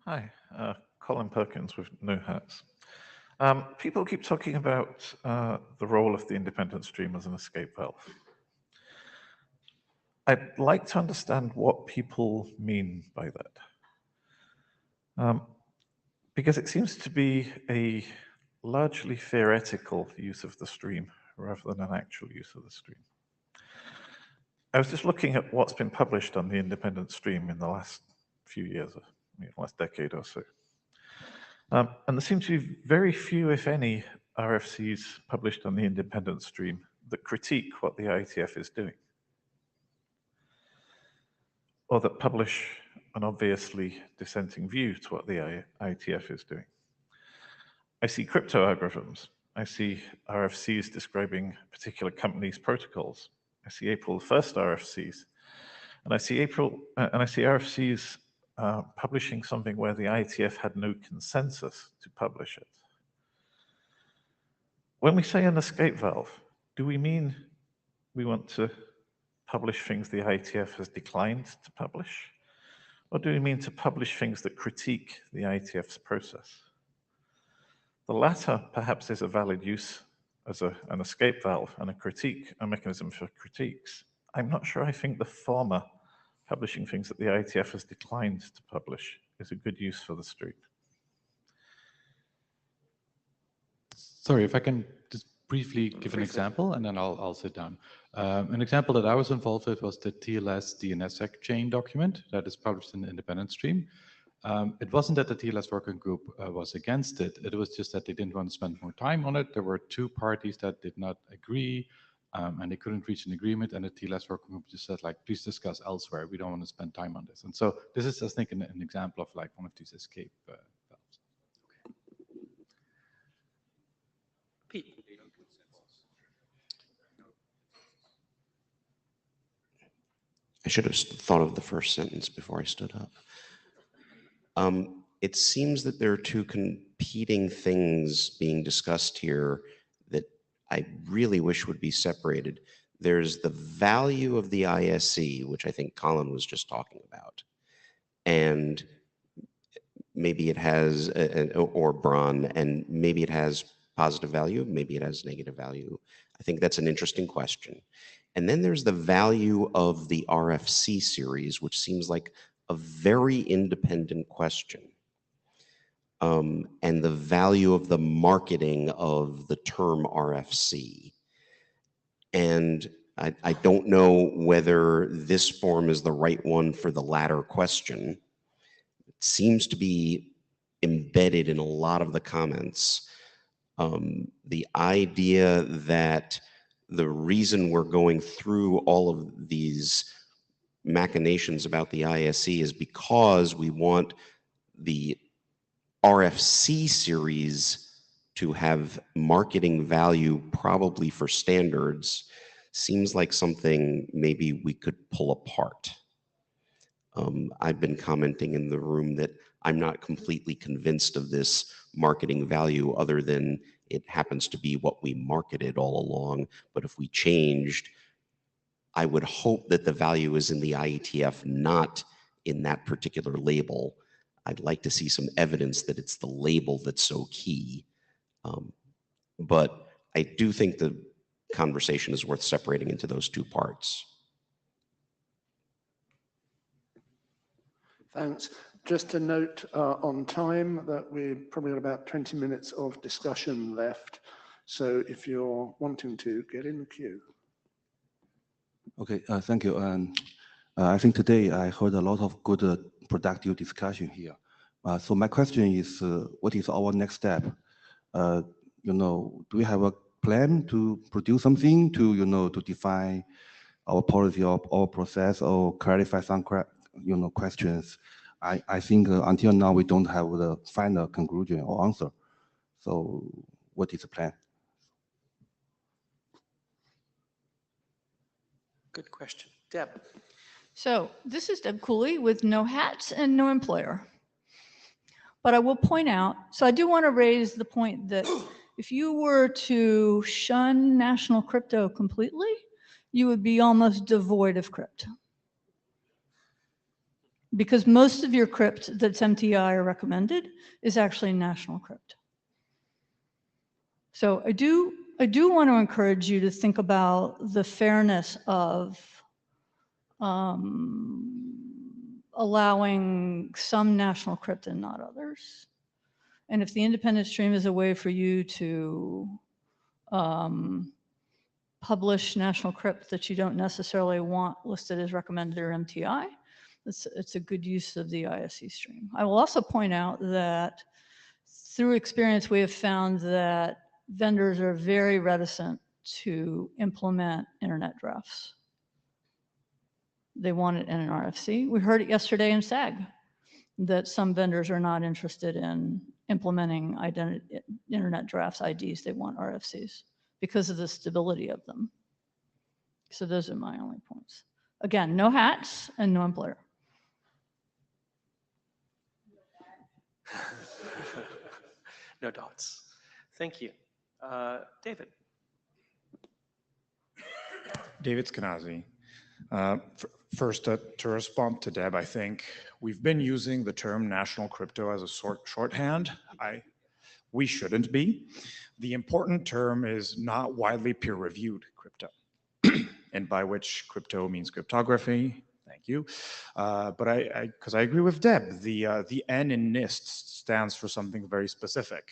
Hi, Colin Perkins with No Hats. People keep talking about the role of the independent stream as an escape valve. I'd like to understand what people mean by that. Because it seems to be a largely theoretical use of the stream rather than an actual use of the stream. I was just looking at what's been published on the independent stream in the last few years, last decade or so. And there seem to be very few, if any, RFCs published on the independent stream that critique what the IETF is doing, or that publish an obviously dissenting view to what the IETF is doing. I see crypto algorithms. I see RFCs describing particular companies' protocols. I see April 1st RFCs, and I see RFCs publishing something where the IETF had no consensus to publish it. When we say an escape valve, do we mean we want to publish things the IETF has declined to publish? Or do we mean to publish things that critique the IETF's process? The latter perhaps is a valid use as an escape valve and a mechanism for critiques. I'm not sure I think the former, publishing things that the IETF has declined to publish, is a good use for the stream. Sorry, if I can just briefly give an example, and then I'll sit down. An example that I was involved with was the TLS DNSSEC chain document that is published in the independent stream. It wasn't that the TLS working group was against it. It was just that they didn't want to spend more time on it. There were two parties that did not agree, and they couldn't reach an agreement. And the TLS working group just said, like, please discuss elsewhere. We don't want to spend time on this. And so this is, I think, an example of like one of these escape valves. Pete. I should have thought of the first sentence before I stood up. It seems that there are two competing things being discussed here that I really wish would be separated. There's the value of the ISE, which I think Colin was just talking about. And maybe it has, or Bron, and maybe it has positive value, maybe it has negative value. I think that's an interesting question. And then there's the value of the RFC series, which seems like a very independent question. And the value of the marketing of the term RFC. And I don't know whether this form is the right one for the latter question. It seems to be embedded in a lot of the comments. The idea that the reason we're going through all of these machinations about the ISE is because we want the RFC series to have marketing value probably for standards seems like something maybe we could pull apart. I've been commenting in the room that I'm not completely convinced of this marketing value other than it happens to be what we marketed all along. But if we changed, I would hope that the value is in the IETF, not in that particular label. I'd like to see some evidence that it's the label that's so key. But I do think the conversation is worth separating into those two parts. Thanks. Just to note on time that we've probably got about 20 minutes of discussion left. So if you're wanting to, get in the queue. Okay, thank you. I think today I heard a lot of good productive discussion here. So my question is, what is our next step? Do we have a plan to produce something to, to define our policy or our process or clarify some, questions? I think until now we don't have the final conclusion or answer. So what is the plan? Good question. Deb. So this is Deb Cooley with no hats and no employer. But I will point out, so I do want to raise the point that if you were to shun national crypto completely, you would be almost devoid of crypto. Because most of your crypt that's MTI or recommended is actually national crypt. So I do want to encourage you to think about the fairness of allowing some national crypt and not others. And if the independent stream is a way for you to publish national crypt that you don't necessarily want listed as recommended or MTI, it's a good use of the ISE stream. I will also point out that through experience, we have found that vendors are very reticent to implement internet drafts. They want it in an RFC. We heard it yesterday in SAG that some vendors are not interested in implementing internet drafts IDs. They want RFCs because of the stability of them. So those are my only points. Again, no hats and no employer. No dots. Thank you. David. David Skenazy. First, to respond to Deb, I think we've been using the term national crypto as a shorthand. We shouldn't be. The important term is not widely peer-reviewed crypto, and by which crypto means cryptography. Thank you. But because I agree with Deb, the N in NIST stands for something very specific.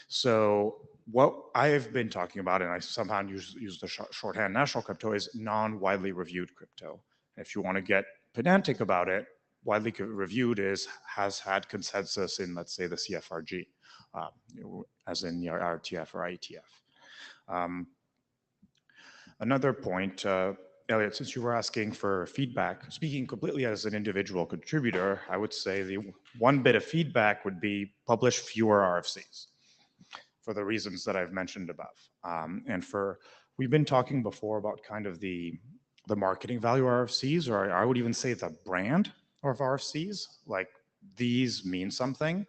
So what I have been talking about, and I somehow use the shorthand national crypto, is non-widely reviewed crypto. If you want to get pedantic about it, widely reviewed has had consensus in, let's say, the CFRG, as in your RTF or IETF. Another point, Elliot, since you were asking for feedback, speaking completely as an individual contributor, I would say the one bit of feedback would be publish fewer RFCs for the reasons that I've mentioned above. We've been talking before about kind of the marketing value RFCs, or I would even say the brand of RFCs, like these mean something.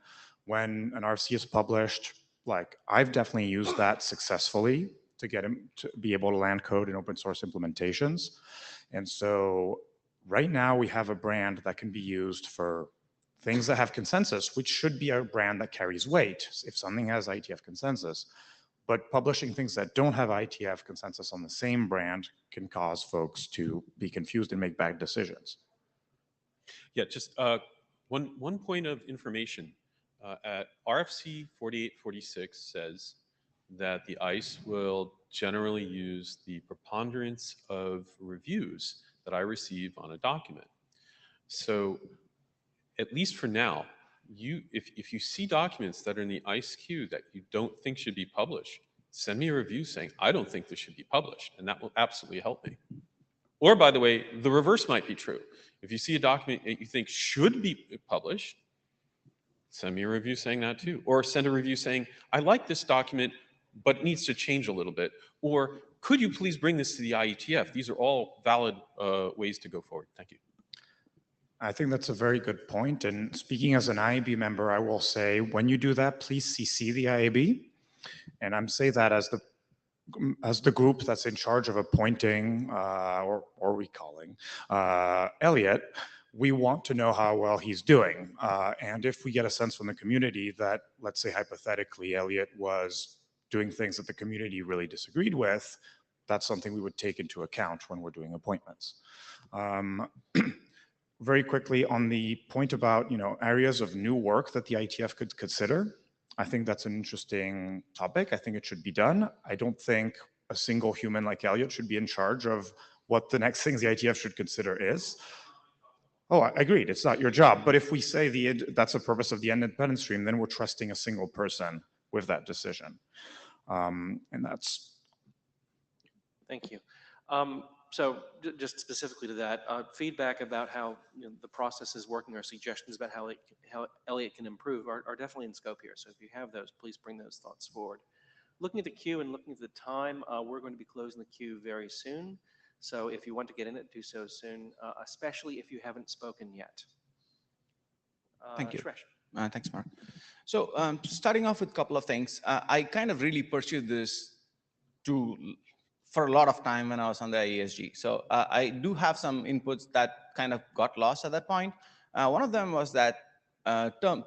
When an RFC is published, like I've definitely used that successfully to get him to be able to land code in open source implementations. And so right now we have a brand that can be used for things that have consensus, which should be a brand that carries weight if something has IETF consensus. But publishing things that don't have IETF consensus on the same brand can cause folks to be confused and make bad decisions. Yeah, just one point of information. At RFC 4846 says that the ICE will generally use the preponderance of reviews that I receive on a document. So at least for now, if you see documents that are in the ICE queue that you don't think should be published, send me a review saying, I don't think this should be published, and that will absolutely help me. Or by the way, the reverse might be true. If you see a document that you think should be published, send me a review saying that too. Or send a review saying, I like this document, but it needs to change a little bit. Or could you please bring this to the IETF? These are all valid ways to go forward. Thank you. I think that's a very good point. And speaking as an IAB member, I will say, when you do that, please CC the IAB. And I'm saying that as the group that's in charge of appointing or recalling Elliot, we want to know how well he's doing. And if we get a sense from the community that, let's say hypothetically, Elliot was doing things that the community really disagreed with, that's something we would take into account when we're doing appointments. Very quickly on the point about, areas of new work that the IETF could consider, I think that's an interesting topic. I think it should be done. I don't think a single human like Elliot should be in charge of what the next things the IETF should consider is. Oh, I agreed, it's not your job. But if we say that's the purpose of the independent stream, then we're trusting a single person with that decision. And that's. Thank you. So just specifically to that, feedback about how the process is working or suggestions about how Elliot can improve are definitely in scope here. So if you have those, please bring those thoughts forward. Looking at the queue and looking at the time, we're going to be closing the queue very soon. So if you want to get in it, do so soon, especially if you haven't spoken yet. Thank you. Shresh. Thanks, Mark. So starting off with a couple of things, I kind of really pursued this for a lot of time when I was on the ESG. So I do have some inputs that kind of got lost at that point. One of them was that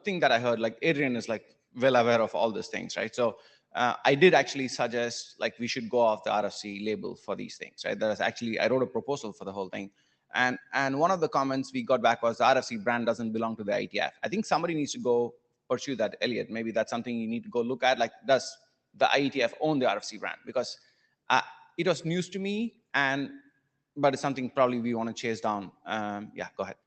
thing that I heard, like Adrian is like well aware of all these things, right? So I did actually suggest like we should go off the RFC label for these things, right? There was actually, I wrote a proposal for the whole thing. And one of the comments we got back was the RFC brand doesn't belong to the IETF. I think somebody needs to go pursue that, Elliot. Maybe that's something you need to go look at. Like, does the IETF own the RFC brand? Because it was news to me, but it's something probably we want to chase down. Yeah, go ahead.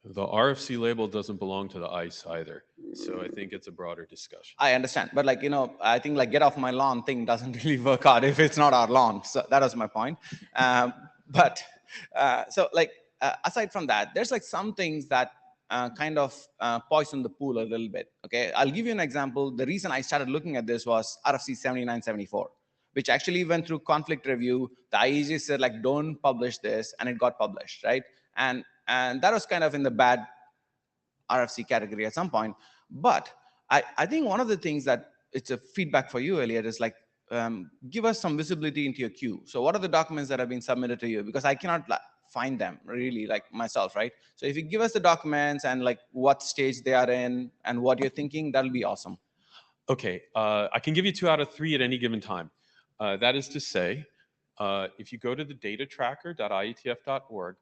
The RFC label doesn't belong to the ICE either. So I think it's a broader discussion. I understand. But like, I think like get off my lawn thing doesn't really work out if it's not our lawn. So that was my point. So like, aside from that, there's like some things that kind of poison the pool a little bit. Okay, I'll give you an example. The reason I started looking at this was RFC 7974, which actually went through conflict review. The IEG said like, don't publish this, and it got published, right? And that was kind of in the bad RFC category at some point. But I think one of the things that it's a feedback for you, Elliot, is like, give us some visibility into your queue. So what are the documents that have been submitted to you? Because I cannot find them really like myself, right? So if you give us the documents and like what stage they are in and what you're thinking, that'll be awesome. Okay, I can give you 2 out of 3 at any given time. That is to say, if you go to the datatracker.ietf.org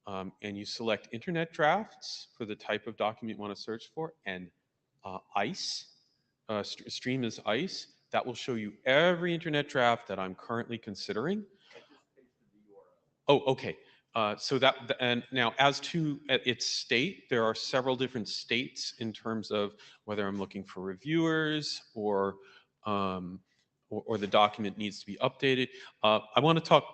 and you select internet drafts for the type of document you want to search for, and ICE, stream is ICE, that will show you every internet draft that I'm currently considering. Oh, okay. So that, and now as to its state, there are several different states in terms of whether I'm looking for reviewers or the document needs to be updated. I want to talk,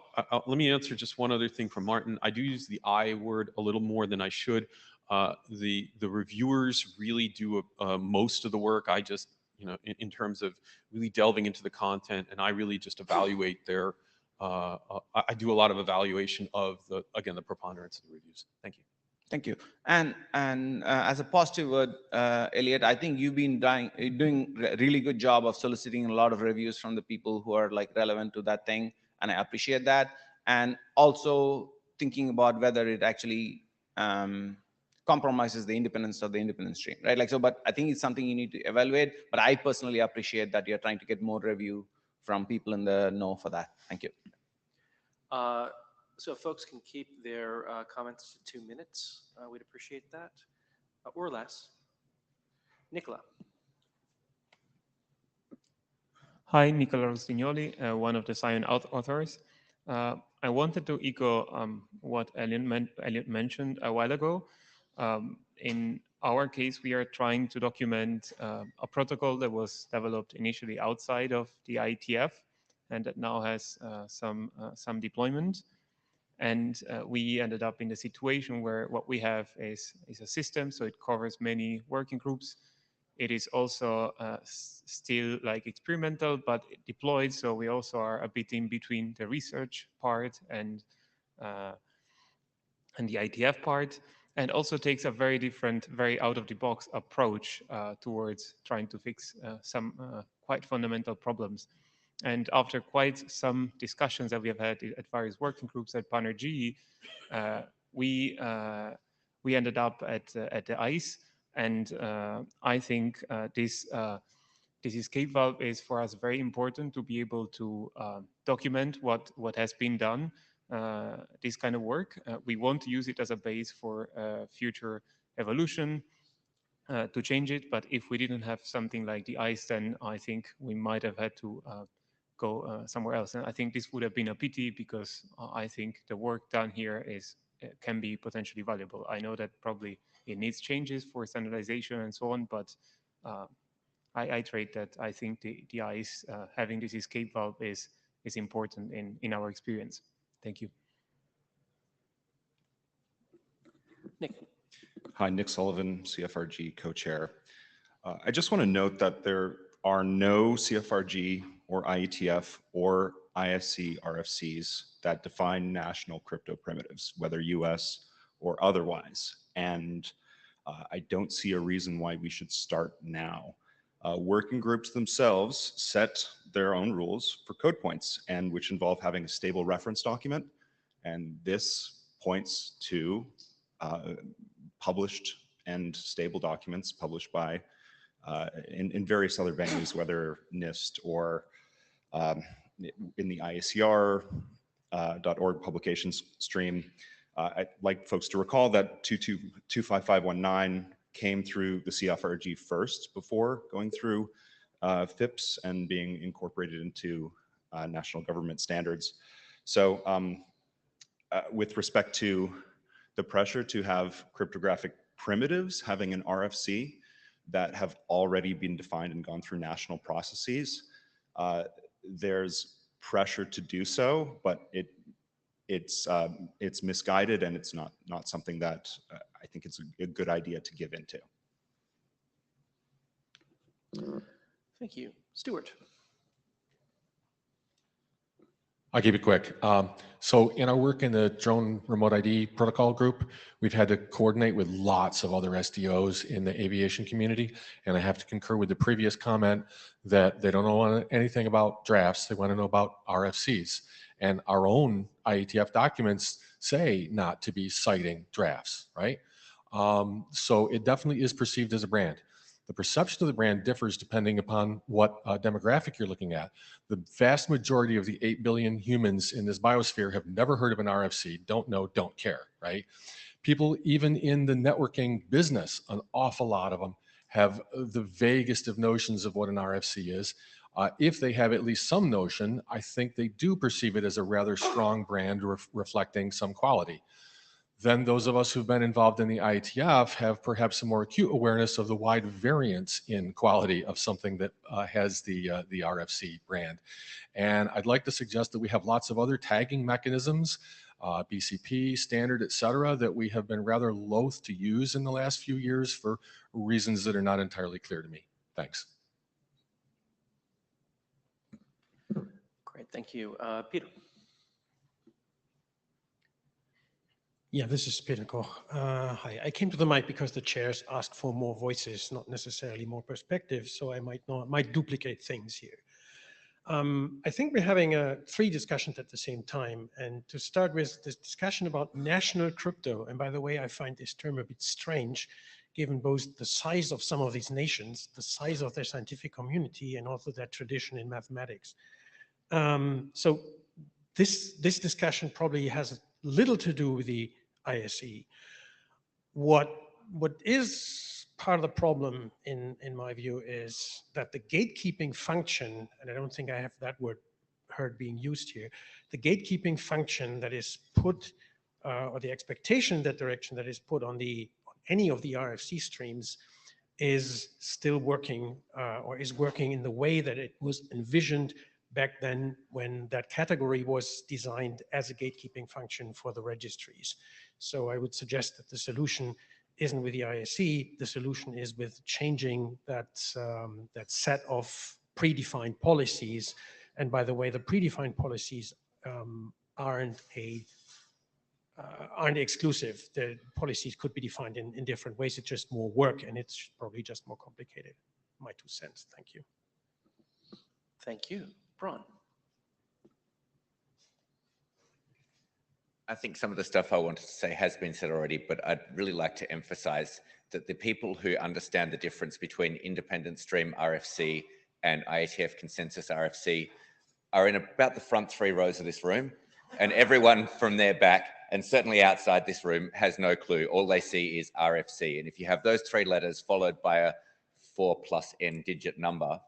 let me answer just one other thing from Martin. I do use the I word a little more than I should. The reviewers really do most of the work. I just, in terms of really delving into the content, and I really just evaluate their, I do a lot of evaluation of the preponderance of the reviews. Thank you. Thank you. And as a positive word, Elliot, I think you've been doing a really good job of soliciting a lot of reviews from the people who are like relevant to that thing, and I appreciate that. And also thinking about whether it actually compromises the independence of the independent stream, right? Like so, but I think it's something you need to evaluate. But I personally appreciate that you're trying to get more review from people in the know for that. Thank you. So if folks can keep their comments to 2 minutes, we'd appreciate that, or less. Nicola. Hi, Nicola Rossignoli, one of the SION authors. I wanted to echo what Elliot mentioned a while ago. In our case, we are trying to document a protocol that was developed initially outside of the IETF and that now has some deployment. And we ended up in the situation where what we have is a system, so it covers many working groups. It is also still like experimental, but deployed. So we also are a bit in between the research part and the IETF part, and also takes a very different, very out-of-the-box approach towards trying to fix some quite fundamental problems. And after quite some discussions that we have had at various working groups at Partner G, we ended up at the ICE, and I think this escape valve is for us very important to be able to document what has been done, this kind of work. We want to use it as a base for future evolution, to change it. But if we didn't have something like the ICE, then I think we might have had to go somewhere else. And I think this would have been a pity, because I think the work done here can be potentially valuable. I know that probably it needs changes for standardization and so on, but I trade that. I think the ICE having this escape valve is important in our experience. Thank you. Nick. Hi, Nick Sullivan, CFRG co-chair. I just want to note that there are no CFRG or IETF or ISC RFCs that define national crypto primitives, whether US or otherwise. And I don't see a reason why we should start now. Working groups themselves set their own rules for code points, and which involve having a stable reference document. And this points to published and stable documents published by in various other venues, whether NIST or in the IACR.org publications stream. I'd like folks to recall that 25519 came through the CFRG first before going through FIPS and being incorporated into national government standards. So with respect to the pressure to have cryptographic primitives having an RFC that have already been defined and gone through national processes, there's pressure to do so, but it's misguided, and it's not something that I think it's a good idea to give into. Thank you. Stuart. I'll keep it quick. So in our work in the drone remote ID protocol group, we've had to coordinate with lots of other SDOs in the aviation community. And I have to concur with the previous comment that they don't know anything about drafts. They want to know about RFCs. And our own IETF documents say not to be citing drafts, right? So it definitely is perceived as a brand. The perception of the brand differs depending upon what demographic you're looking at. The vast majority of the 8 billion humans in this biosphere have never heard of an RFC, don't know, don't care, right? People even in the networking business, an awful lot of them have the vaguest of notions of what an RFC is. If they have at least some notion, I think they do perceive it as a rather strong brand reflecting some quality. Then those of us who've been involved in the IETF have perhaps a more acute awareness of the wide variance in quality of something that has the RFC brand. And I'd like to suggest that we have lots of other tagging mechanisms, BCP, standard, et cetera, that we have been rather loath to use in the last few years for reasons that are not entirely clear to me. Thanks. Great, thank you. Peter. Yeah, this is Peter Koch. Hi, I came to the mic because the chairs asked for more voices, not necessarily more perspectives, so I might duplicate things here. I think we're having 3 discussions at the same time, and to start with this discussion about national crypto, and by the way, I find this term a bit strange, given both the size of some of these nations, the size of their scientific community, and also their tradition in mathematics. So this discussion probably has little to do with the ISE. What is part of the problem in my view is that the gatekeeping function, and I don't think I have that word heard being used here, the gatekeeping function that is put, or the expectation, that direction that is put on any of the RFC streams is still working, or is working in the way that it was envisioned back then when that category was designed as a gatekeeping function for the registries. So I would suggest that the solution isn't with the ISE, the solution is with changing that set of predefined policies. And by the way, the predefined policies aren't exclusive. The policies could be defined in different ways. It's just more work, and it's probably just more complicated. My 2 cents. Thank you. Thank you. Braun. I think some of the stuff I wanted to say has been said already, but I'd really like to emphasize that the people who understand the difference between independent stream RFC and IETF consensus RFC are in about the front 3 rows of this room, and everyone from their back and certainly outside this room has no clue. All they see is RFC. And if you have those 3 letters followed by a 4+N digit number,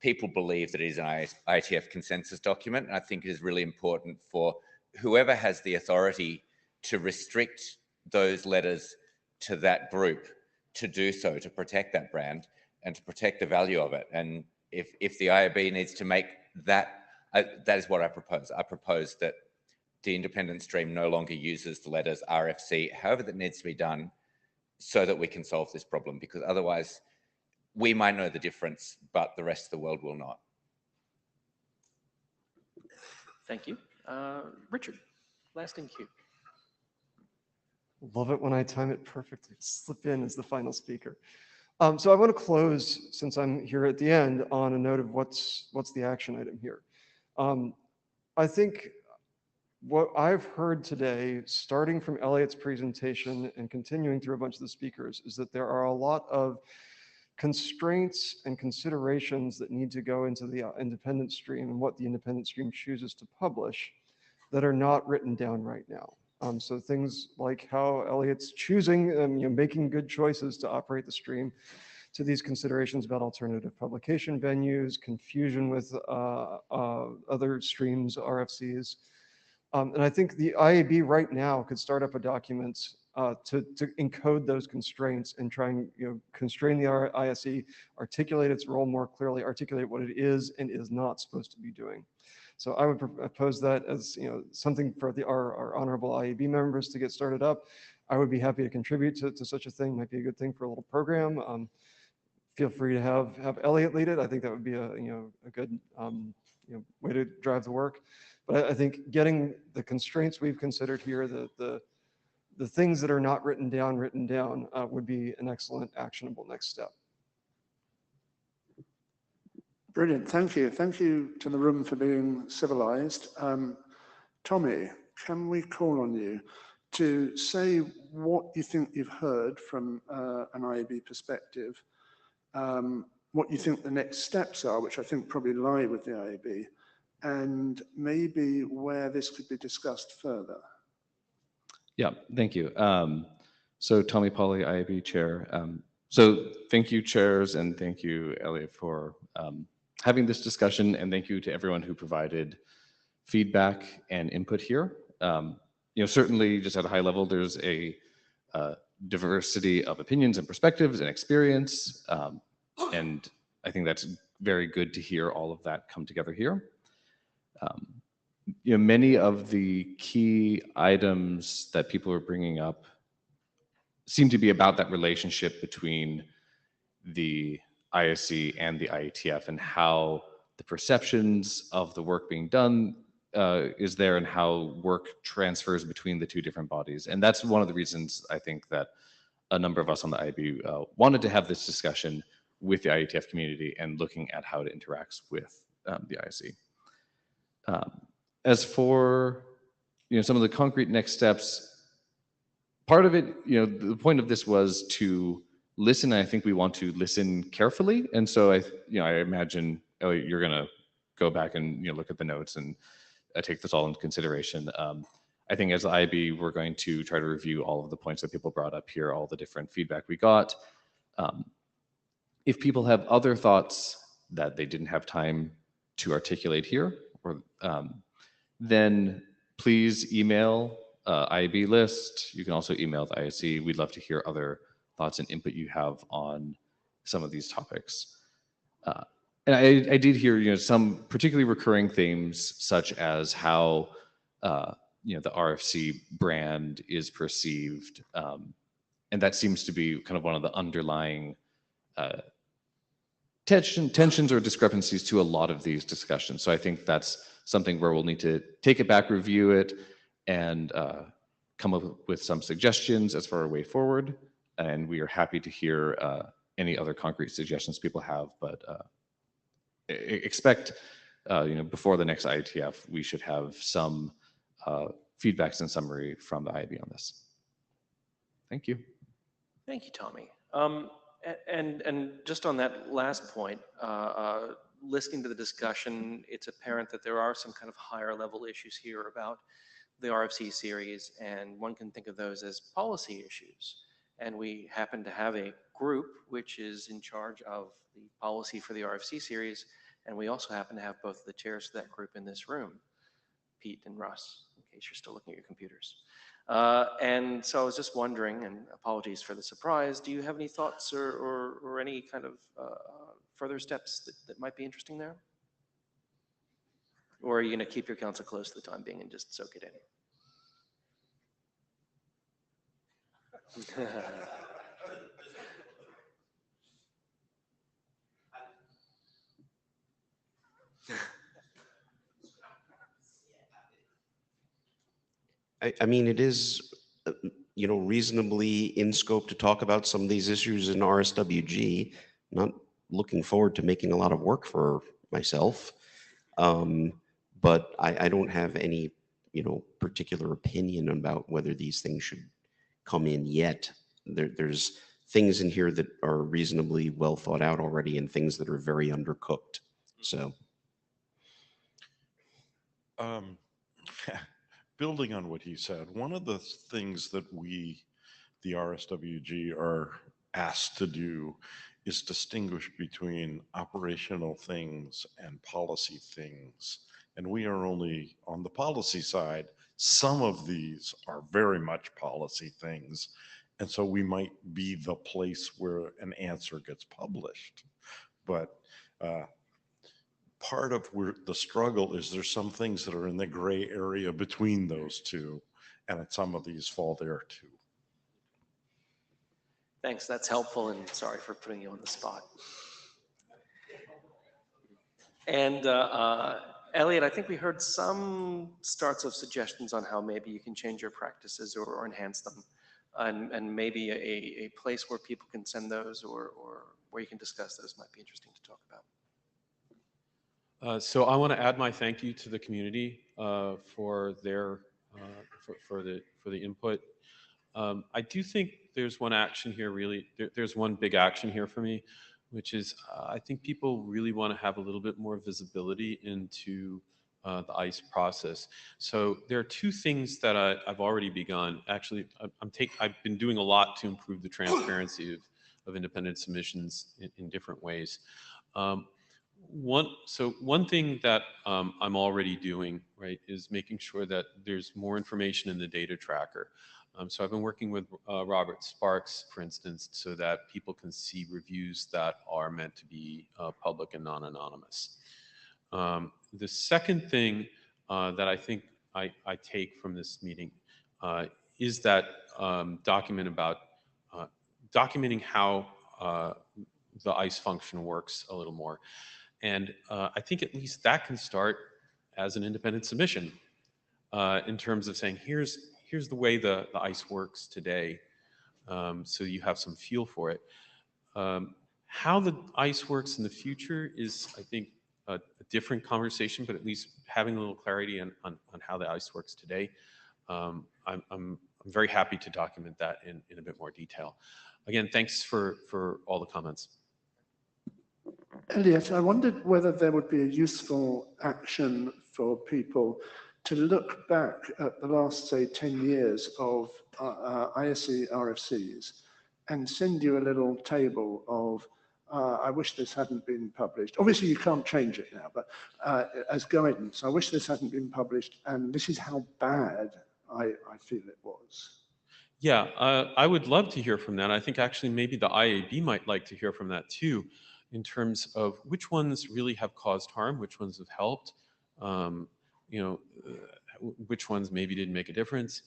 people believe that it is an IETF consensus document. And I think it is really important for whoever has the authority to restrict those letters to that group to do so, to protect that brand and to protect the value of it. And if the IAB needs to make that, that is what I propose. I propose that the independent stream no longer uses the letters RFC, however that needs to be done, so that we can solve this problem, because otherwise we might know the difference, but the rest of the world will not. Thank you. Richard, last in queue. Love it when I time it perfectly. Slip in as the final speaker. So I want to close, since I'm here at the end, on a note of what's the action item here. I think what I've heard today, starting from Elliot's presentation and continuing through a bunch of the speakers, is that there are a lot of constraints and considerations that need to go into the independent stream and what the independent stream chooses to publish that are not written down right now. So things like how Elliot's choosing, making good choices to operate the stream, to these considerations about alternative publication venues, confusion with other streams, RFCs. And I think the IAB right now could start up a document to encode those constraints and try and constrain the ISE, articulate its role more clearly, articulate what it is and is not supposed to be doing. So I would propose that as something for our honorable IAB members to get started up. I would be happy to contribute to such a thing. Might be a good thing for a little program. Feel free to have Elliot lead it. I think that would be a good way to drive the work. But I think getting the constraints we've considered here, the things that are not written down would be an excellent actionable next step. Brilliant, thank you. Thank you to the room for being civilized. Tommy, can we call on you to say what you think you've heard from an IAB perspective, what you think the next steps are, which I think probably lie with the IAB, and maybe where this could be discussed further? Yeah, thank you. So Tommy Pauly, IAB Chair. So thank you, chairs, and thank you, Elliot, for having this discussion, and thank you to everyone who provided feedback and input here. Certainly, just at a high level, there's a diversity of opinions and perspectives and experience, and I think that's very good to hear all of that come together here. Many of the key items that people are bringing up seem to be about that relationship between the ISE and the IETF and how the perceptions of the work being done is there and how work transfers between the two different bodies. And that's one of the reasons I think that a number of us on the IAB wanted to have this discussion with the IETF community and looking at how it interacts with the ISE. As for some of the concrete next steps, part of it, the point of this was to listen. I think we want to listen carefully, and so I imagine, Elliot, you're going to go back and look at the notes and take this all into consideration. I think as the IAB, we're going to try to review all of the points that people brought up here, all the different feedback we got. If people have other thoughts that they didn't have time to articulate here, or then please email IAB list. You can also email the ISE. We'd love to hear other thoughts and input you have on some of these topics. And I did hear some particularly recurring themes, such as how the RFC brand is perceived, and that seems to be kind of one of the underlying tensions or discrepancies to a lot of these discussions. So I think that's something where we'll need to take it back, review it, and come up with some suggestions as for our way forward. And we are happy to hear any other concrete suggestions people have, but expect before the next IETF, we should have some feedbacks and summary from the IAB on this. Thank you. Thank you, Tommy. And just on that last point, listening to the discussion, it's apparent that there are some kind of higher level issues here about the RFC series, and one can think of those as policy issues. And we happen to have a group which is in charge of the policy for the RFC series, and we also happen to have both the chairs of that group in this room, Pete and Russ, in case you're still looking at your computers. And so I was just wondering, and apologies for the surprise, do you have any thoughts or any kind of further steps that might be interesting there? Or are you going to keep your counsel close for the time being and just soak it in? I mean, it is, reasonably in scope to talk about some of these issues in RSWG. Not looking forward to making a lot of work for myself. But I don't have any, particular opinion about whether these things should come in yet. There's things in here that are reasonably well thought out already and things that are very undercooked. So. Building on what he said, one of the things that we, the RSWG, are asked to do is distinguish between operational things and policy things. And we are only on the policy side. Some of these are very much policy things. And so we might be the place where an answer gets published. But part of where the struggle is there's some things that are in the gray area between those two, and some of these fall there too. Thanks, that's helpful, and sorry for putting you on the spot. And Elliot, I think we heard some starts of suggestions on how maybe you can change your practices or enhance them, and maybe a place where people can send those or where you can discuss those might be interesting to talk about. So I want to add my thank you to the community for their for the input. I do think there's one action here really. There's one big action here for me, which is I think people really want to have a little bit more visibility into the ICE process. So there are two things that I've already begun. Actually, I've been doing a lot to improve the transparency of independent submissions in different ways. One thing that I'm already doing, right, is making sure that there's more information in the data tracker. So I've been working with Robert Sparks, for instance, so that people can see reviews that are meant to be public and non-anonymous. The second thing that I think I take from this meeting is that documenting how the ICE function works a little more. And I think at least that can start as an independent submission in terms of saying, here's the way the ICE works today, so you have some feel for it. How the ICE works in the future is, I think, a different conversation, but at least having a little clarity on how the ICE works today, I'm very happy to document that in a bit more detail. Again, thanks for all the comments. Elliot, I wondered whether there would be a useful action for people to look back at the last, say, 10 years of ISE RFCs and send you a little table of, I wish this hadn't been published. Obviously, you can't change it now, but as guidance, I wish this hadn't been published, and this is how bad I feel it was. Yeah, I would love to hear from that. I think actually maybe the IAB might like to hear from that too, in terms of which ones really have caused harm, which ones have helped, which ones maybe didn't make a difference.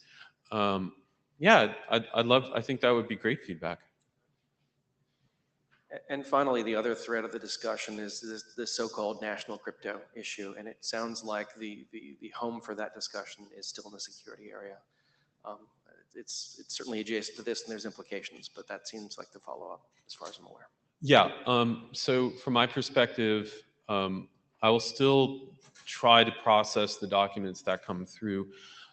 Yeah, I think that would be great feedback. And finally, the other thread of the discussion is the so-called national crypto issue, and it sounds like the home for that discussion is still in the security area. It's certainly adjacent to this, and there's implications, but that seems like the follow-up, as far as I'm aware. Yeah. So from my perspective, I will still try to process the documents that come through.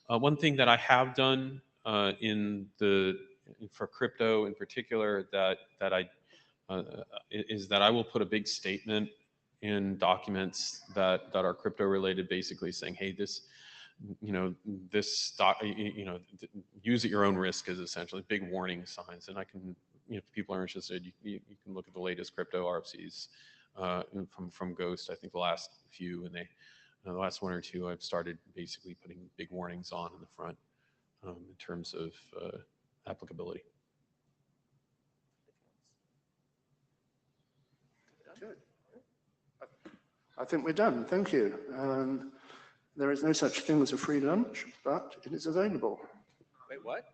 One thing that I have done for crypto in particular is that I will put a big statement in documents that are crypto related, basically saying, hey, this, use at your own risk is essentially big warning signs. And I can, if people are interested, you can look at the latest crypto RFCs from Ghost. I think the last few, and the last one or two, I've started basically putting big warnings on in the front in terms of applicability. Good. I think we're done. Thank you. There is no such thing as a free lunch, but it is available. Wait, what?